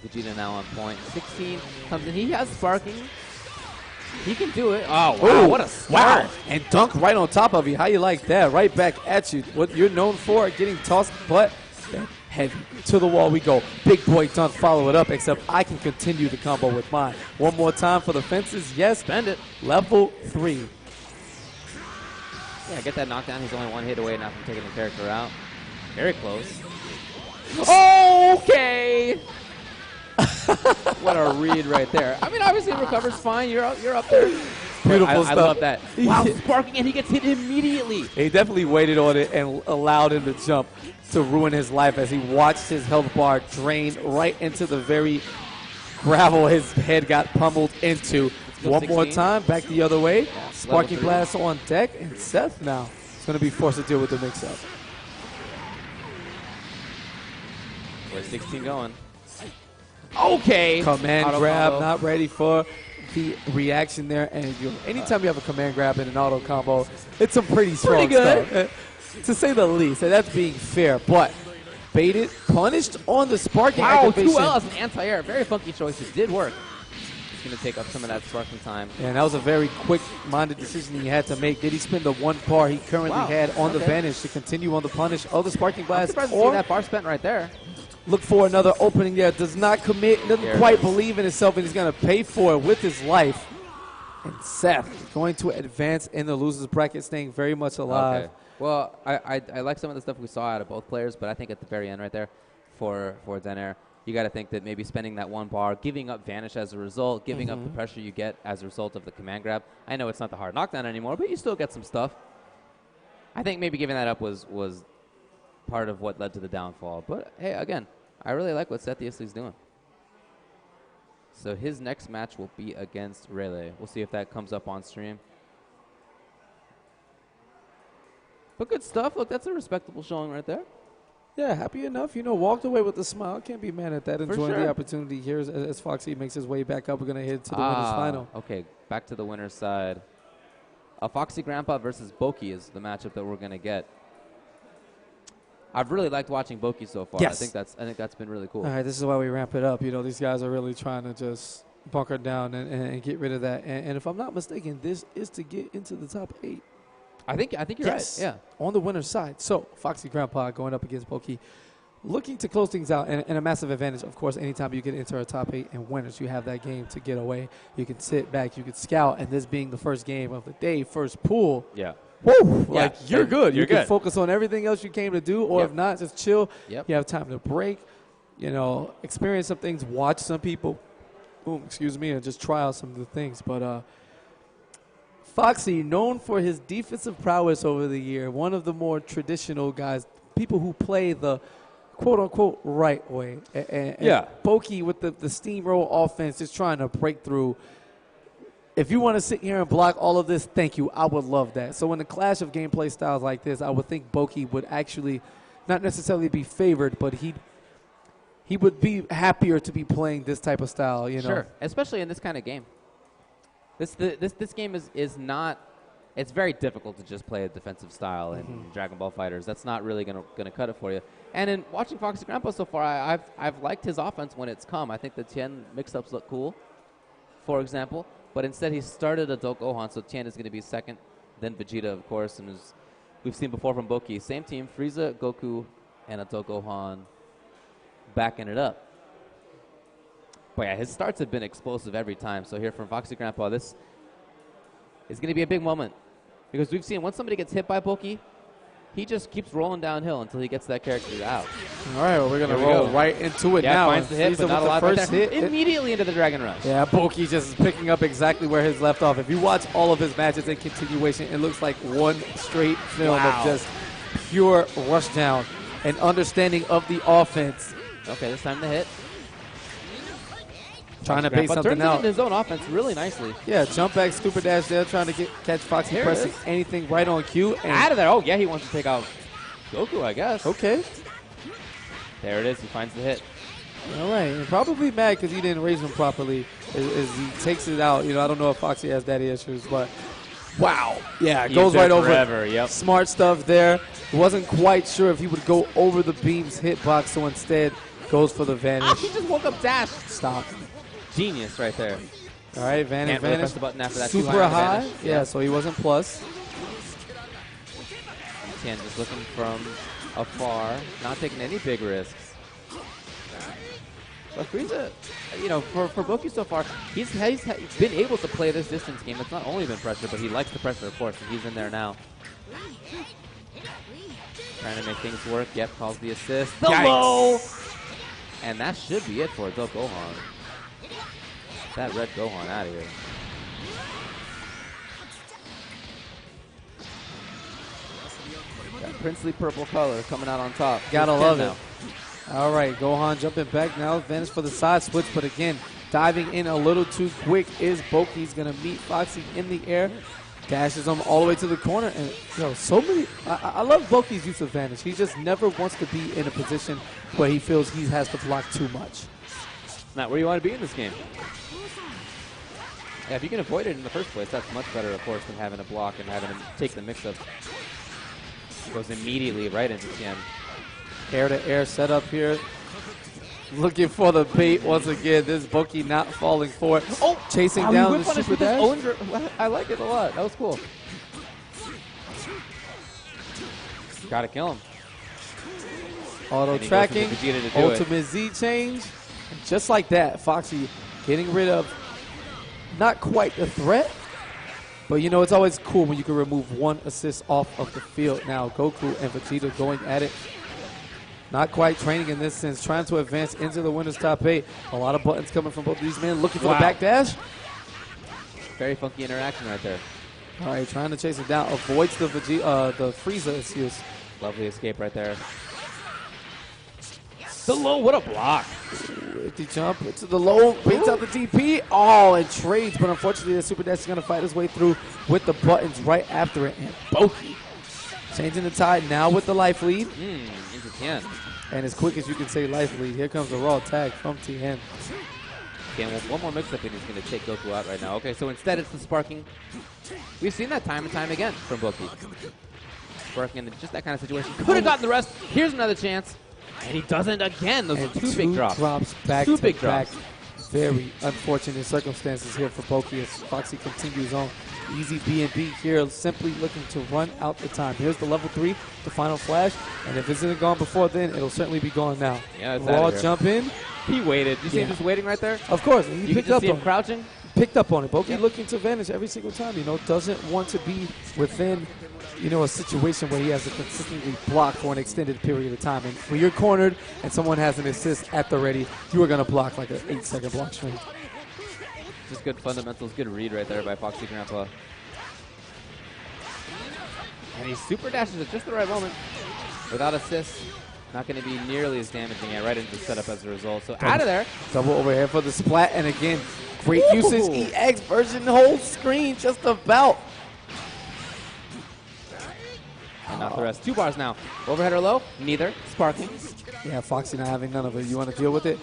S2: Vegeta now on point. 16 comes in. He has sparking. He can do it. Oh, wow.
S1: Ooh,
S2: what a start.
S1: Wow. And dunk right on top of you. How you like that? Right back at you. What you're known for, getting tossed, but heavy. To the wall we go. Big boy dunk, follow it up, except I can continue the combo with mine. One more time for the fences. Yes.
S2: Spend it.
S1: Level 3.
S2: Yeah, get that knockdown. He's only one hit away now from taking the character out. Very close. Okay. What a read right there. I mean, obviously recovers fine. You're up there.
S1: Beautiful stuff.
S2: I love that. Wow, sparking, and he gets hit immediately.
S1: He definitely waited on it and allowed him to jump to ruin his life as he watched his health bar drain right into the very gravel his head got pummeled into. One
S2: 16.
S1: more time, back the other way.
S2: Yeah,
S1: Sparking Blast on deck, and Seth now is going to be forced to deal with the mix-up.
S2: Where's 16 going? Okay.
S1: Command
S2: Auto
S1: grab,
S2: combo.
S1: not ready for the reaction there. And anytime you have a command grab and an auto combo, it's some pretty strong
S2: good
S1: stuff. To say the least, and that's being fair. But baited, punished on the sparking
S2: Wow,
S1: activation.
S2: 2L as an anti-air. Very funky choices. Did work. He's going to take up some of that sparking time.
S1: And that was a very quick-minded decision he had to make. Did he spend the one bar he currently had on the Vanish to continue on the punish of the sparking blast?
S2: I'm surprised to see that bar spent right there.
S1: Look for another opening there. Does not commit, doesn't quite believe in himself, and he's going to pay for it with his life. And Seth going to advance in the losers bracket, staying very much alive.
S2: Okay. Well, I like some of the stuff we saw out of both players, but I think at the very end right there for Denair, you got to think that maybe spending that one bar, giving up Vanish as a result, giving up the pressure you get as a result of the command grab. I know it's not the hard knockdown anymore, but you still get some stuff. I think maybe giving that up was part of what led to the downfall. But, hey, again, I really like what Seepiously's doing. So his next match will be against Rele. We'll see if that comes up on stream. But good stuff. Look, that's a respectable showing right there.
S1: Yeah, happy enough. Walked away with a smile. Can't be mad at that. Enjoying the opportunity here as Foxy makes his way back up. We're going to head to the winner's final.
S2: Okay, back to the winner's side. AFoxyGrampa versus Boki is the matchup that we're going to get. I've really liked watching Boki so far.
S1: Yes.
S2: I think that's been really cool.
S1: All right, this is why we ramp it up. These guys are really trying to just bunker down and get rid of that. And if I'm not mistaken, this is to get into the top 8.
S2: I think you're right. Yeah.
S1: On the winner's side. So, FoxyGrampa going up against Pokey, looking to close things out, and a massive advantage, of course, anytime you get into our top 8 and winners, you have that game to get away. You can sit back, you can scout, and this being the first game of the day, first pool.
S2: Yeah.
S1: Woo! Yeah, you're good. You can
S2: good.
S1: focus on everything else you came to do, or if not, just chill.
S2: Yep.
S1: You have time to break, experience some things, watch some people, and just try out some of the things. But Foxy, known for his defensive prowess over the year, one of the more traditional guys, people who play the quote-unquote right way. And Pokey with the steamroll offense, just trying to break through. If you want to sit here and block all of this, thank you. I would love that. So in the clash of gameplay styles like this, I would think Boki would actually not necessarily be favored, but he would be happier to be playing this type of style,
S2: Sure, especially in this kind of game. This game is not. It's very difficult to just play a defensive style in Dragon Ball FighterZ. That's not really gonna cut it for you. And in watching FoxyGrampa so far, I've liked his offense when it's come. I think the Tien mix-ups look cool, for example. But instead, he started a Adult Gohan, so Tien is going to be second, then Vegeta, of course, and as we've seen before from Boki, same team, Frieza, Goku, and Adult Gohan backing it up. But yeah, his starts have been explosive every time. So here from FoxyGrampa, this is going to be a big moment because we've seen once somebody gets hit by Boki, he just keeps rolling downhill until he gets that character out.
S1: All right, well, we're going to roll right into it now.
S2: Finds the hit, but not a lot first hit. Immediately into the Dragon Rush.
S1: Yeah, Boki just is picking up exactly where his left off. If you watch all of his matches in continuation, it looks like one straight film of just pure rush down and understanding of the offense.
S2: Okay, this time the hit.
S1: Trying to bait something out.
S2: Turns his own offense really nicely.
S1: Yeah, jump back, stupid dash there, trying to catch Foxy pressing anything right on cue. And
S2: out of there. Oh, yeah, he wants to take out Goku, I guess.
S1: Okay.
S2: There it is. He finds the hit.
S1: All right. And probably mad because he didn't raise him properly as he takes it out. I don't know if Foxy has daddy issues, but Wow. Yeah, it goes right over.
S2: Forever, yep.
S1: Smart stuff there. Wasn't quite sure if he would go over the beam's hitbox, so instead goes for the vanish.
S2: He just woke up dash.
S1: Stop.
S2: Genius right there.
S1: All right, vanish,
S2: Can't really
S1: vanish.
S2: press the button after that.
S1: Super high. Yeah, so he wasn't plus.
S2: Tien just looking from afar, not taking any big risks. But FighterZ, you know, for Boki so far, he's been able to play this distance game. It's not only been pressure, but he likes the pressure, of course, and he's in there now. Trying to make things work. Yep, calls the assist. The low! And that should be it for Adult Gohan. That red Gohan out of here. That princely purple color coming out on top.
S1: Gotta love it. All right, Gohan jumping back now. Vanish for the side switch, but again, diving in a little too quick is Boki. He's going to meet Foxy in the air. Dashes him all the way to the corner. And, so many. I love Boki's use of Vanish. He just never wants to be in a position where he feels he has to block too much.
S2: Not where you want to be in this game. Yeah, if you can avoid it in the first place, that's much better, of course, than having to block and having to take the mix-up. Goes immediately right into Tien.
S1: Air-to-air setup here. Looking for the bait once again. This Boki not falling for it. Oh, chasing down the super dash.
S2: I like it a lot. That was cool. Gotta kill him.
S1: Auto tracking. Ultimate Z change. And just like that, Foxy getting rid of not quite a threat. But, you know, it's always cool when you can remove one assist off of the field. Now, Goku and Vegeta going at it. Not quite training in this sense, trying to advance into the winner's top 8. A lot of buttons coming from both of these men, looking for the back dash.
S2: Very funky interaction right there.
S1: All right, trying to chase it down. Avoids the Frieza excuse.
S2: Lovely escape right there. The low, what a block.
S1: The jump to the low, baits out the DP. Oh, and trades, but unfortunately the super dash is going to fight his way through with the buttons right after it. And Boki changing the tide now with the life lead.
S2: Into Tien.
S1: And as quick as you can say life lead, here comes the raw tag from Tien.
S2: Again, one more mix-up and he's going to take Goku out right now. Okay, so instead it's the sparking. We've seen that time and time again from Boki. Sparking in just that kind of situation. Could have gotten the rest. Here's another chance. And he doesn't again. Those are two big drops.
S1: Back to back. Very unfortunate circumstances here for Boki as Foxy continues on. Easy B&B here, simply looking to run out the time. Here's the level 3, the final flash, and if it isn't gone before then, it'll certainly be gone now.
S2: Yeah, it's
S1: raw jump in.
S2: He waited. You see him just waiting right there?
S1: Of course. He picked up
S2: on him crouching.
S1: Picked up on it. Boki looking to vanish every single time. You know, doesn't want to be within, you know, a situation where he has to consistently block for an extended period of time. And when you're cornered and someone has an assist at the ready, you are going to block like an 8-second block string.
S2: Just good fundamentals, good read right there by FoxyGrampa. And he super dashes at just the right moment. Without assist, not going to be nearly as damaging. Yeah, right into the setup as a result. So out of there.
S1: Double overhead for the splat. And again, great usage. EX version whole screen just about.
S2: And not the rest. 2 bars now. Overhead or low? Neither. Sparking.
S1: Yeah, Foxy not having none of it. You want to deal with it?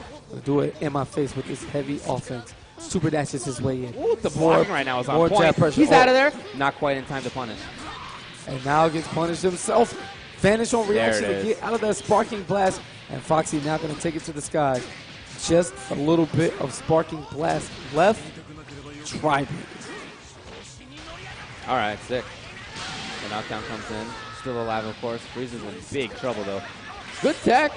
S1: Do it in my face with this heavy offense. Super dashes his way in.
S2: Ooh, the blocking right now is on point. He's out of there. Not quite in time to punish.
S1: And now gets punished himself. Vanish on reaction to get out of that sparking blast. And Foxy now going to take it to the sky. Just a little bit of sparking blast left. Try it.
S2: All right, sick. The knockdown comes in. Still alive, of course. FighterZ's in big trouble, though. Good tech.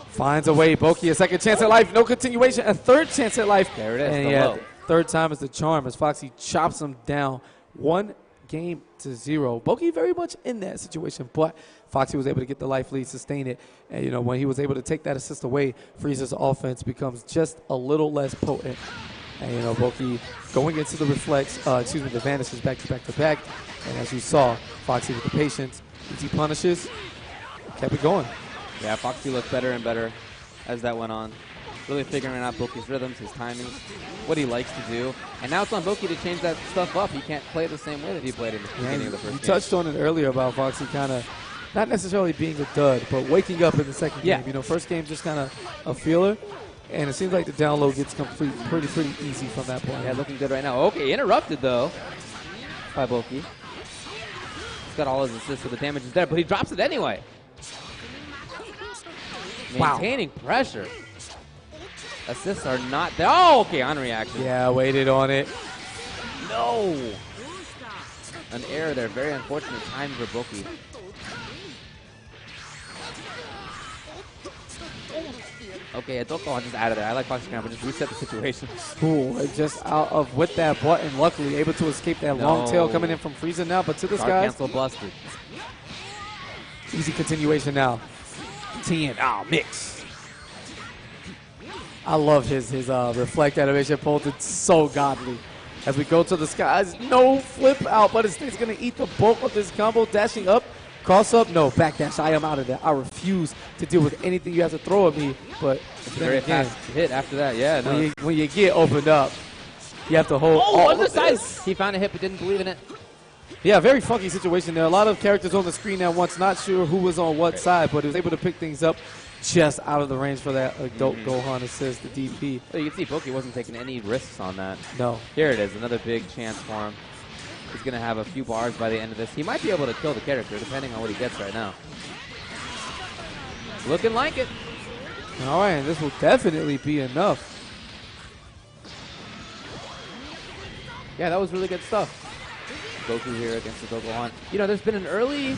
S1: Finds a way. Boki, a second chance at life. No continuation. A third chance at life.
S2: There it is.
S1: And yeah, third time is the charm as Foxy chops him down 1-0. Boki very much in that situation, but Foxy was able to get the life lead, sustain it. And, you know, when he was able to take that assist away, FighterZ's offense becomes just a little less potent. And, you know, Boki going into the the vanishes back to back to back. And as you saw, Foxy with the patience, easy punishes, kept it going.
S2: Yeah, Foxy looked better and better as that went on. Really figuring out Boki's rhythms, his timings, what he likes to do. And now it's on Boki to change that stuff up. He can't play the same way that he played in the beginning of the first game.
S1: You touched on it earlier about Foxy kind of not necessarily being a dud, but waking up in the second game. You know, first game just kind of a feeler. And it seems like the download gets complete pretty easy from that point.
S2: Yeah, looking good right now. Okay, interrupted though. by Boki. He's got all his assists, so the damage is there, but he drops it anyway. Maintaining pressure. Assists are not there. Oh, okay, on reaction.
S1: Yeah, waited on it.
S2: No. An error there. Very unfortunate time for Boki. Okay, don't go on just out of there. I like FoxyGrampa. Just reset the situation.
S1: Ooh, just out of with that button, luckily able to escape that long tail coming in from Frieza now. But to this guy,
S2: cancel busted.
S1: Easy continuation now. Mix. I love his reflect animation pulse. It's so godly. As we go to the skies, no flip out, but it's going to eat the bulk of this combo. Dashing up, cross up, no, backdash. I am out of there. I refuse to deal with anything you have to throw at me. But
S2: it's a very fast hit after that, yeah. No.
S1: When you get opened up, you have to hold all
S2: other side. He found a hit but didn't believe in it.
S1: Yeah, very funky situation there. A lot of characters on the screen at once, not sure who was on what side, but he was able to pick things up just out of the range for that adult Gohan assist, the DP.
S2: So you can see Boki wasn't taking any risks on that.
S1: No.
S2: Here it is, another big chance for him. He's going to have a few bars by the end of this. He might be able to kill the character, depending on what he gets right now. Looking like it.
S1: All right, and this will definitely be enough.
S2: Yeah, that was really good stuff. Goku here against the Gohan. You know, there's been an early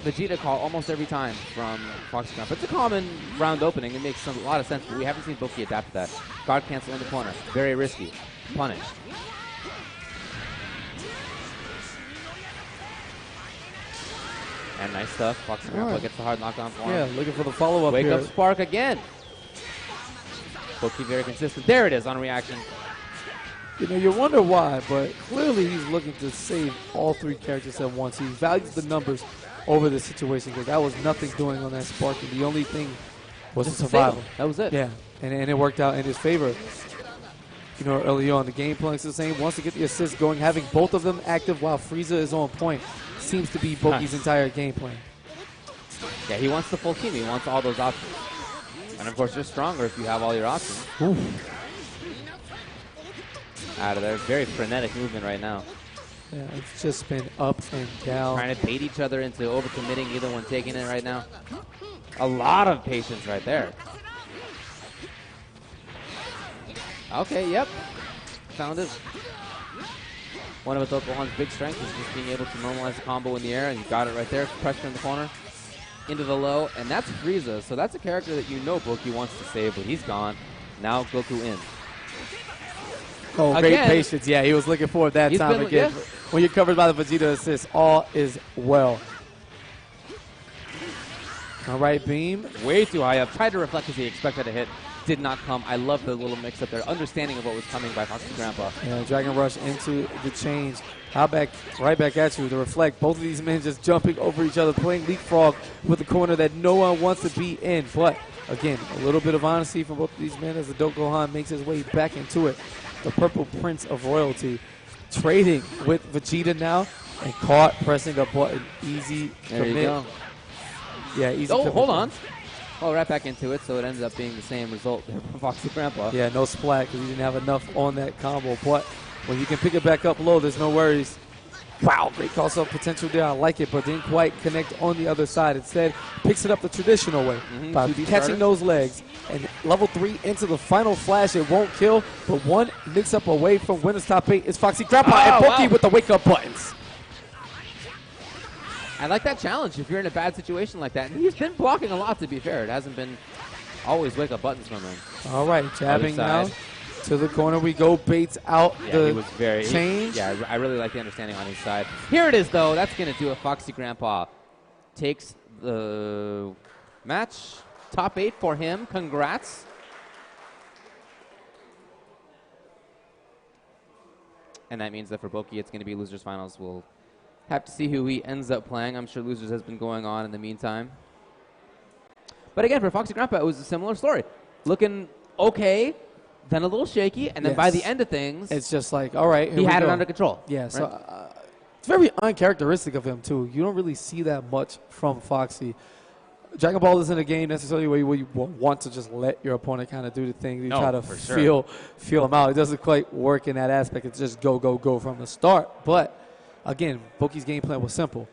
S2: Vegeta call almost every time from FoxyGrampa. It's a common round opening. It makes a lot of sense, but we haven't seen Boki adapt to that. Guard cancel in the corner. Very risky. Punished. And nice stuff. FoxyGrampa gets the hard knockdown for him.
S1: Yeah, looking for the follow-up here.
S2: Wake up spark again. Boki very consistent. There it is on reaction.
S1: You know, you wonder why, but clearly he's looking to save all three characters at once. He values the numbers over the situation because that was nothing doing on that spark, and the only thing was a survival.
S2: That was it.
S1: Yeah, and it worked out in his favor. You know, early on, the game plan is the same. Wants to get the assist going, having both of them active while Frieza is on point. Seems to be Boki's entire game plan.
S2: Yeah, he wants the full team. He wants all those options. And, of course, you're stronger if you have all your options.
S1: Ooh.
S2: Out of there. Very frenetic movement right now.
S1: Yeah, it's just been up and down.
S2: Trying to bait each other into overcommitting, either one taking it right now. A lot of patience right there. Okay, yep. Found it. One of Gohan's big strengths is just being able to normalize the combo in the air, and you got it right there. Pressure in the corner. Into the low, and that's Frieza. So that's a character that you know Boki wants to save, but he's gone. Now Goku in.
S1: Oh, great patience. Yeah, he was looking for it that time again.
S2: Yeah.
S1: When you're covered by the Vegeta assist, all is well. All right, beam.
S2: Way too high up. Tried to reflect because he expected a hit. Did not come. I love the little mix up there. Understanding of what was coming by FoxyGrampa.
S1: Yeah, Dragon Rush into the change. Right back at you. The reflect. Both of these men just jumping over each other, playing leapfrog with a corner that no one wants to be in. But, again, a little bit of honesty from both of these men as the Adult Gohan makes his way back into it. The Purple Prince of Royalty trading with Vegeta now and caught pressing a button. Easy
S2: there
S1: commit.
S2: You go.
S1: Yeah, easy.
S2: Oh, hold on. Oh, right back into it, so it ended up being the same result for FoxyGrampa.
S1: Yeah, no splat because he didn't have enough on that combo. But when you can pick it back up low, there's no worries. Wow, great cross-up potential there. I like it, but didn't quite connect on the other side. Instead, picks it up the traditional way by catching those legs. And level 3 into the final flash. It won't kill, but one mix-up away from winner's top 8 is FoxyGrampa and Boki with the wake-up buttons.
S2: I like that challenge if you're in a bad situation like that. And he's been blocking a lot, to be fair. It hasn't been always wake-up buttons from him.
S1: All right, jabbing now. To the corner we go, baits out the change.
S2: I really like the understanding on his side. Here it is, though. That's going to do it. FoxyGrampa takes the match. Top 8 for him. Congrats. And that means that for Boki, it's going to be Losers Finals. We'll have to see who he ends up playing. I'm sure Losers has been going on in the meantime. But again, for FoxyGrampa, it was a similar story. Looking okay. Then a little shaky, and then by the end of things,
S1: it's just like, all right,
S2: he had it under control.
S1: Yeah, right? So it's very uncharacteristic of him, too. You don't really see that much from Foxy. Dragon Ball isn't a game necessarily where you want to just let your opponent kind of do the thing. You try to feel him out. It doesn't quite work in that aspect. It's just go, go, go from the start. But again, Boki's game plan was simple.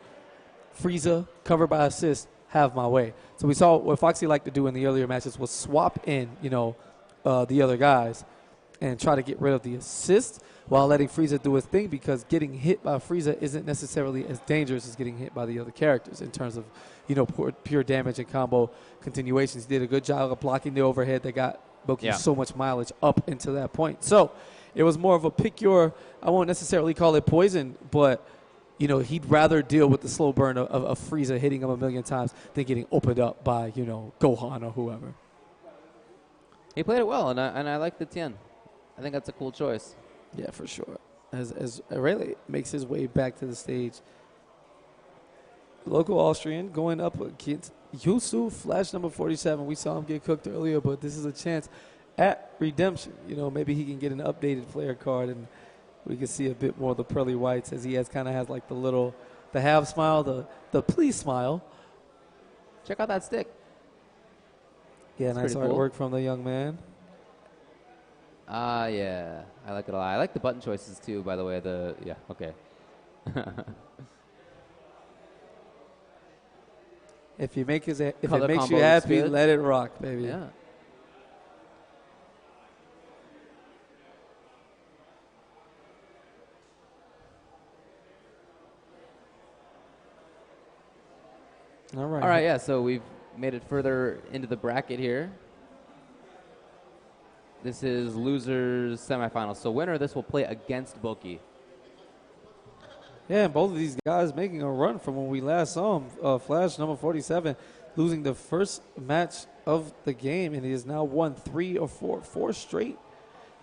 S1: Frieza, covered by assist, have my way. So we saw what Foxy liked to do in the earlier matches was swap in, the other guys and try to get rid of the assist while letting Frieza do his thing, because getting hit by Frieza isn't necessarily as dangerous as getting hit by the other characters in terms of, pure damage and combo continuations. He did a good job of blocking the overhead that got Boki so much mileage up into that point. So it was more of a I won't necessarily call it poison, but he'd rather deal with the slow burn of Frieza hitting him a million times than getting opened up by, Gohan or whoever.
S2: He played it well, and I like the Tien. I think that's a cool choice.
S1: Yeah, for sure. As Rayleigh makes his way back to the stage, local Austrian going up against Yuzu, Flash number 47. We saw him get cooked earlier, but this is a chance at redemption. Maybe he can get an updated player card and we can see a bit more of the pearly whites, as he has like the half smile, the please smile.
S2: Check out that stick.
S1: Yeah, nice artwork from the young man.
S2: Yeah, I like it a lot. I like the button choices too, by the way. Okay.
S1: If it makes you happy, let it rock, baby.
S2: Yeah.
S1: All right.
S2: All right, yeah, so we've made it further into the bracket here. This is losers semifinals. So winner of this will play against Boki.
S1: Yeah, and both of these guys making a run from when we last saw him. Flash number 47 losing the first match of the game, and he has now won 3 or 4 straight.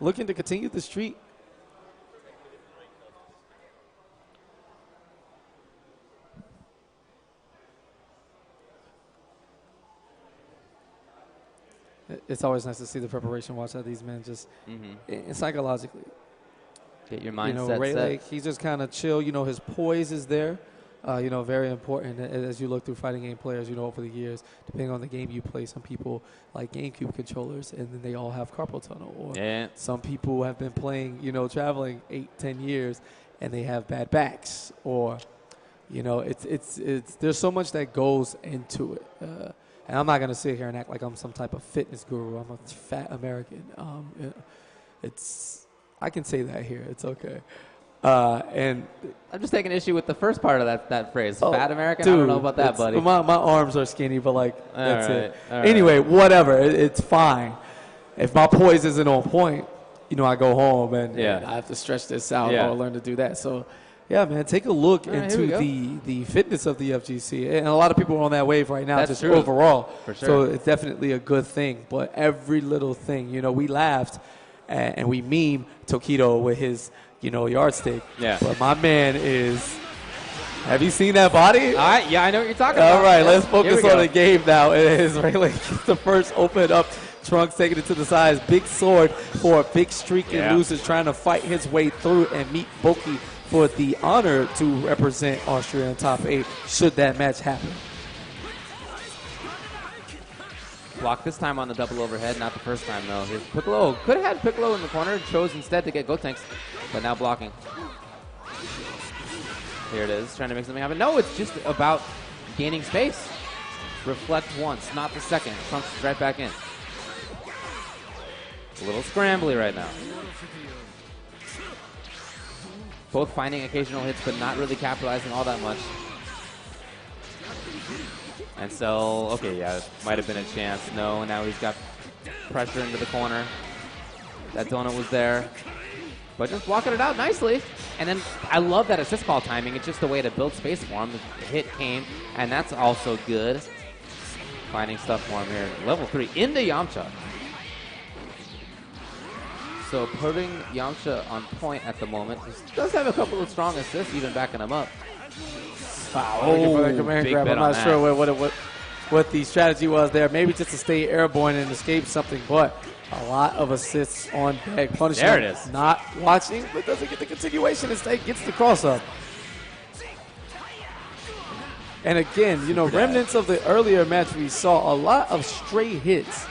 S1: Looking to continue the streak. It's always nice to see the preparation watch of these men just psychologically.
S2: Get your mindset set.
S1: He's just kind of chill. His poise is there. Very important as you look through fighting game players, over the years. Depending on the game you play, some people like GameCube controllers, and then they all have carpal tunnel. Or some people have been playing, traveling 8-10 years, and they have bad backs. Or, it's there's so much that goes into it. And I'm not going to sit here and act like I'm some type of fitness guru. I'm a fat American. I can say that here. It's okay. And
S2: I'm just taking issue with the first part of that phrase. Fat American?
S1: Dude,
S2: I don't know about that, buddy.
S1: My arms are skinny, but that's it.
S2: Right.
S1: Anyway, whatever. It's fine. If my poise isn't on point, I go home and I have to stretch this out or learn to do that. So, yeah, man, take a look into the fitness of the FGC. And a lot of people are on that wave right now.
S2: That's
S1: just
S2: true.
S1: Overall.
S2: For sure.
S1: So it's definitely a good thing. But every little thing, we laughed and we meme Tokido with his, yardstick.
S2: Yeah.
S1: But my man is... Have you seen that body?
S2: Yeah, I know what you're talking about.
S1: All right, let's focus on the game now. It is Rayleigh gets the first open up. Trunks taking it to the sides. Big sword for a big streak and losers trying to fight his way through and meet Boki for the honor to represent Austria in top 8 should that match happen.
S2: Block this time on the double overhead, not the first time though. Here's Piccolo. Could have had Piccolo in the corner, chose instead to get Gotenks, but now blocking. Here it is, trying to make something happen. No, it's just about gaining space. Reflect once, not the second. Trunks right back in. A little scrambly right now. Both finding occasional hits, but not really capitalizing all that much. And so, okay, yeah, might have been a chance. No, now he's got pressure into the corner. That donut was there. But just blocking it out nicely. And then I love that assist call timing. It's just a way to build space for him. The hit came, and that's also good. Finding stuff for him here. Level 3 into Yamcha. So putting Yamcha on point at the moment. He does have a couple of strong assists, even backing him up.
S1: Big grab. I'm not sure what the strategy was there. Maybe just to stay airborne and escape something, but a lot of assists on deck. Punishment.
S2: There it is.
S1: Not watching, but doesn't get the continuation. Instead, gets the cross up. And again, remnants of the earlier match, we saw a lot of straight hits,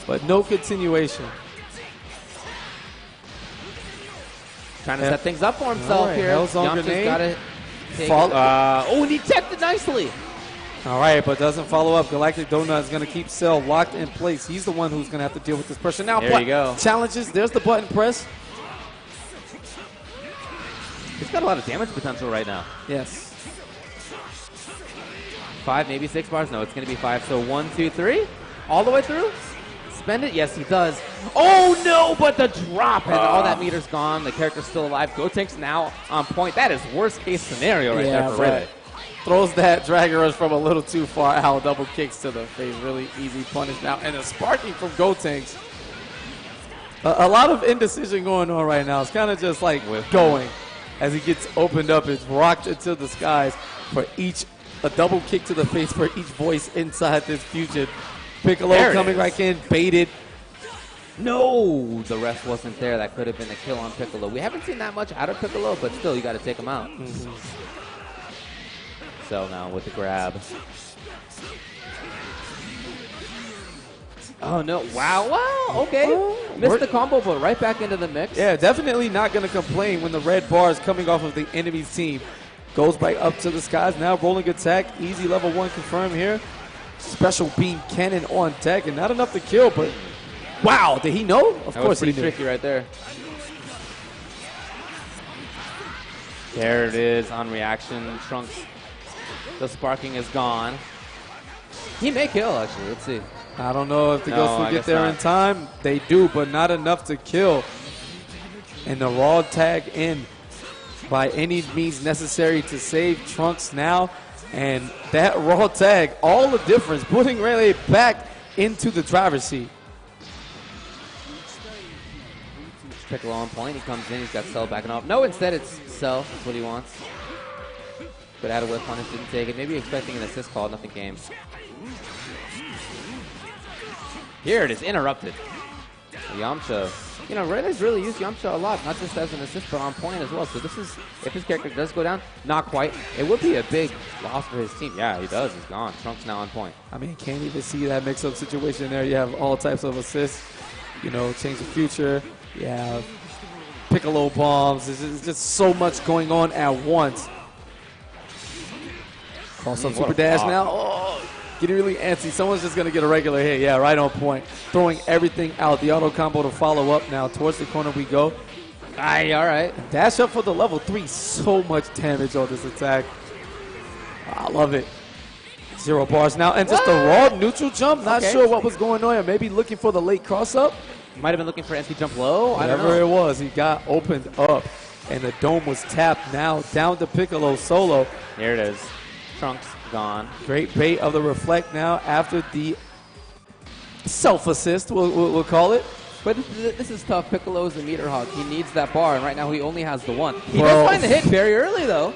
S1: but no continuation.
S2: Trying to set things up for himself here. Yamcha's got to take and he teched it nicely.
S1: All right, but doesn't follow up. Galactic Donut is going to keep Cell locked in place. He's the one who's going to have to deal with this pressure. Now,
S2: there you go.
S1: Challenges. There's the button press.
S2: He's got a lot of damage potential right now.
S1: Yes.
S2: 5, maybe 6 bars. No, it's going to be 5. So 1, 2, 3. All the way through. Spend it. Yes, he does. Oh, no, but the drop. And all that meter's gone. The character's still alive. Gotenks now on point. That is worst case scenario right there for Riddick.
S1: Throws that Dragon Rush from a little too far out. Double kicks to the face. Really easy punish now. And a sparking from Gotenks. A lot of indecision going on right now. It's kind of just like going. As he gets opened up, it's rocked into the skies for a double kick to the face for each voice inside this fusion. Piccolo coming right in, baited.
S2: No, the ref wasn't there. That could have been a kill on Piccolo. We haven't seen that much out of Piccolo, but still, you got to take him out. So now with the grab. Oh, no. Wow. Okay. Missed the combo, but right back into the mix.
S1: Yeah, definitely not going to complain when the red bar is coming off of the enemy's team. Goes back up to the skies. Now rolling attack. Easy level 1 confirm here. Special beam cannon on deck. And not enough to kill, but wow. Did he know? Of course he knew.
S2: Tricky right there. There it is on reaction. Trunks. The sparking is gone. He may kill, actually. Let's see.
S1: I don't know if the Ghost will get there in time. They do, but not enough to kill. And the raw tag in by any means necessary to save Trunks now. And that raw tag, all the difference, putting Rayleigh back into the driver's seat.
S2: Piccolo on point. He comes in. He's got Cell backing off. No, instead it's Cell. That's what he wants. But out of whip punish, didn't take it. Maybe expecting an assist call, nothing came. Here it is, interrupted. Yamcha. You know, Rayleigh's really used Yamcha a lot, not just as an assist, but on point as well. So this is, if his character does go down, not quite. It would be a big loss for his team. Yeah, he does. He's gone. Trunks now on point.
S1: I mean, can't even see that mix-up situation there. You have all types of assists. You know, change the future. You have Piccolo bombs. There's just so much going on at once. Cross up super dash now. Oh, getting really antsy. Someone's just going to get a regular hit. Yeah, right on point. Throwing everything out. The auto combo to follow up now. Towards the corner we go.
S2: Aye, all right.
S1: Dash up for the level 3. So much damage on this attack. I love it. 0 bars now. And just a raw neutral jump. Not sure what was going on. Maybe looking for the late cross up.
S2: Might have been looking for empty jump low.
S1: Whatever it was, he got opened up. And the dome was tapped now. Down to Piccolo solo.
S2: There it is. Trunks gone.
S1: Great bait of the reflect now after the self-assist, we'll call it.
S2: But this is tough. Piccolo's a meter hog. He needs that bar, and right now he only has the 1. He does find the hit very early, though.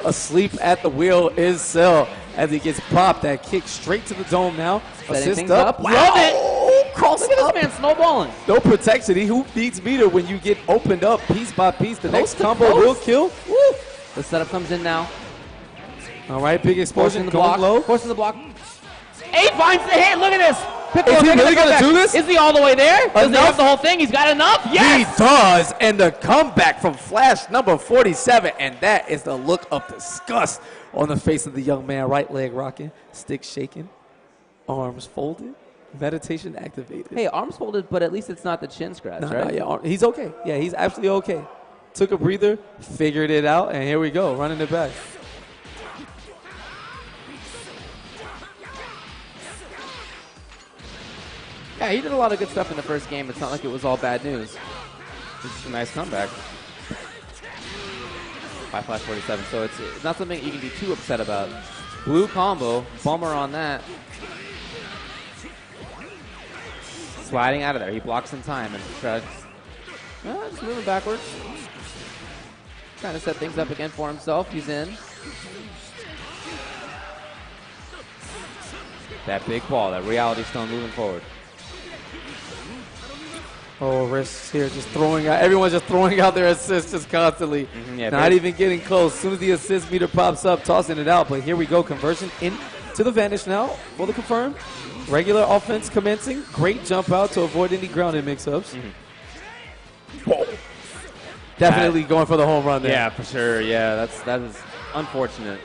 S1: Asleep at the wheel is Cell as he gets popped. That kick straight to the dome now.
S2: Assist up.
S1: Wow.
S2: Love it.
S1: Cross
S2: Look at this man snowballing.
S1: No protection. Who needs meter when you get opened up piece by piece? The next combo will kill.
S2: Woo. The setup comes in now.
S1: All right, big explosion going low.
S2: Forcing the block. 8 finds the hit. Look at this. Piccolo
S1: is he really going to do this?
S2: Is he all the way there? Does he have the whole thing? He's got enough? Yes!
S1: He does. And the comeback from Flash number 47. And that is the look of disgust on the face of the young man. Right leg rocking, stick shaking, arms folded, meditation activated.
S2: Hey, arms folded, but at least it's not the chin scratch, right?
S1: Yeah, he's okay. Yeah, he's absolutely okay. Took a breather, figured it out, and here we go, running it back.
S2: Yeah, he did a lot of good stuff in the first game. It's not like it was all bad news. It's a nice comeback. 5 Flash 47, so it's not something you can be too upset about. Blue combo, bummer on that. Sliding out of there. He blocks in time and tries. Just moving backwards. Trying to set things up again for himself. He's in. That big ball, that reality stone moving forward.
S1: Oh, risks here, just throwing out. Everyone's just throwing out their assists just constantly. Not even getting close. As soon as the assist meter pops up, tossing it out. But here we go, conversion into the vanish now for the confirm. Regular offense commencing. Great jump out to avoid any grounded mix-ups. Definitely going for the home run there.
S2: Yeah, for sure. Yeah, that is unfortunate.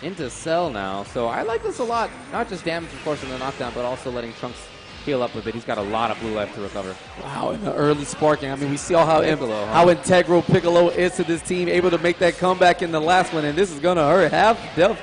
S2: Into Cell now. So I like this a lot. Not just damage, of course, in the knockdown, but also letting Trunks heal up a bit. He's got a lot of blue life to recover.
S1: Wow, in the early sparking. I mean, we see how integral Piccolo is to this team, able to make that comeback in the last one, and this is going to hurt. Have health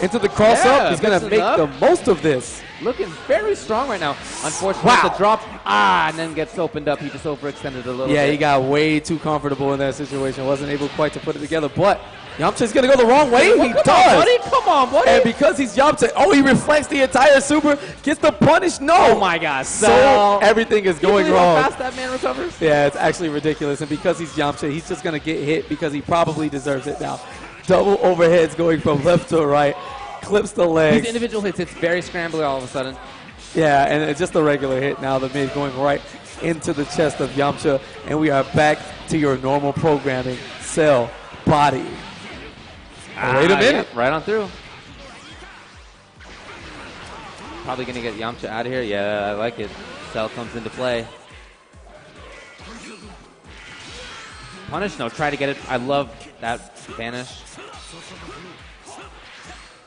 S1: into the cross-up. He's going to make the most of this.
S2: Looking very strong right now. Unfortunately, the drop, and then gets opened up. He just overextended a little bit.
S1: Yeah, he got way too comfortable in that situation. Wasn't able quite to put it together, but Yamcha's going to go the wrong way. He does.
S2: Come on, buddy.
S1: And because he's Yamcha, he reflects the entire super, gets the punish. No.
S2: Oh, my gosh.
S1: So everything is going wrong.
S2: How fast that man recovers?
S1: Yeah, it's actually ridiculous. And because he's Yamcha, he's just going to get hit because he probably deserves it now. Double overheads going from left to right. Clips the legs.
S2: These individual hits, it's very scrambly all of a sudden.
S1: Yeah, and it's just a regular hit now. The mid going right into the chest of Yamcha. And we are back to your normal programming. Cell, body. Wait a minute.
S2: Yeah, right on through. Probably going to get Yamcha out of here. Yeah, I like it. Cell comes into play. Punish? No, try to get it. I love that vanish.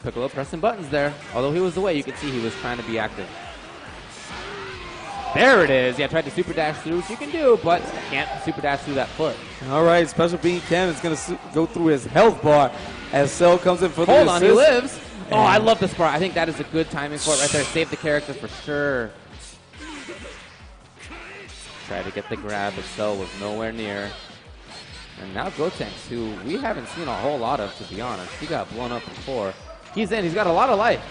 S2: Piccolo pressing buttons there. Although he was away, you could see he was trying to be active. There it is. Yeah, tried to super dash through, which you can do, but can't super dash through that foot.
S1: All right, Special Bean Cam is going to go through his health bar as Cell comes in for the assist.
S2: Hold on, he lives. Oh, I love this part. I think that is a good timing for it right there. Save the character for sure. Try to get the grab, but Cell was nowhere near. And now Gotenks, who we haven't seen a whole lot of, to be honest. He got blown up before. He's in. He's got a lot of life.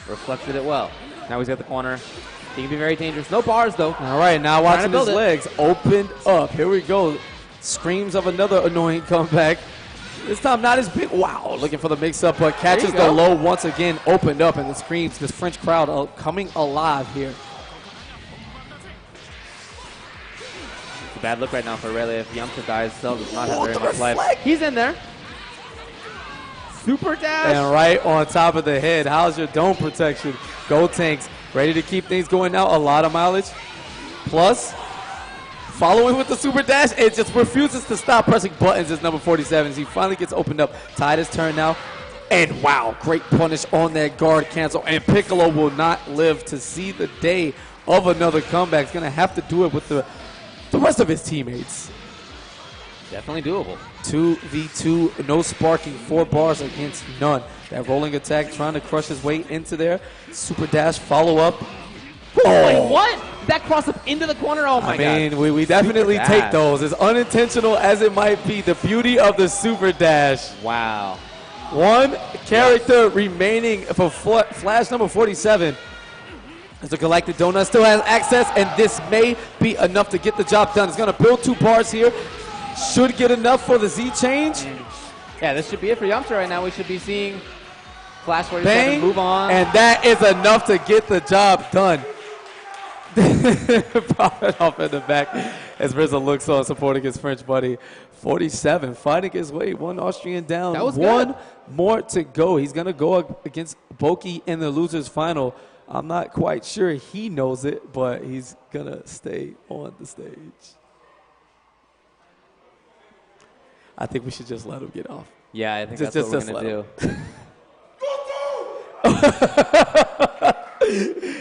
S2: Reflected it well. Now he's got the corner. He can be very dangerous. No bars, though.
S1: All right, now watching his legs opened up. Here we go. Screams of another annoying comeback. This time not as big. Wow, looking for the mix-up, but catches the low once again. Opened up, and the screams. This French crowd coming alive here.
S2: It's a bad look right now for Rayleigh. If Yamcha dies, Cell does not have very much life. He's in there. Super dash.
S1: And right on top of the head. How's your dome protection? Gotenks ready to keep things going now. A lot of mileage. Plus, following with the super dash, it just refuses to stop pressing buttons as number 47. As he finally gets opened up. Tied his turn now. And wow, great punish on that guard cancel. And Piccolo will not live to see the day of another comeback. He's going to have to do it with the rest of his teammates.
S2: Definitely doable.
S1: 2v2, no sparking, 4 bars against none. That rolling attack trying to crush his way into there. Super dash, follow up.
S2: Wait, what? That cross up into the corner? Oh my God.
S1: I mean, we definitely take those. As unintentional as it might be, the beauty of the super dash.
S2: Wow.
S1: One character remaining for Flash number 47. As the Galactic Donut still has access, and this may be enough to get the job done. It's going to build 2 bars here. Should get enough for the Z change.
S2: Yeah, this should be it for Yamcha right now. We should be seeing Flash 47 move on.
S1: And that is enough to get the job done. Popping off in the back as Rizzo looks on, supporting his French buddy. 47 fighting his way. 1 Austrian down.
S2: That was
S1: 1
S2: good.
S1: more to go. He's going to go up against Boki in the losers final. I'm not quite sure he knows it, but he's going to stay on the stage. I think we should just let him get off.
S2: Yeah, I think that's what we're going to
S1: do.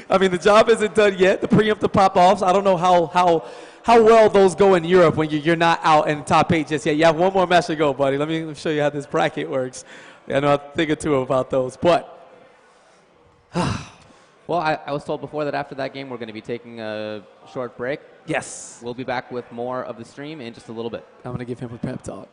S1: I mean, the job isn't done yet. The preemptive pop-offs, I don't know how well those go in Europe when you're not out in the top 8 just yet. You have 1 more match to go, buddy. Let me show you how this bracket works. I know a thing or two about those, but...
S2: Well, I was told before that after that game, we're going to be taking a short break.
S1: Yes.
S2: We'll be back with more of the stream in just a little bit.
S1: I'm going to give him a pep talk.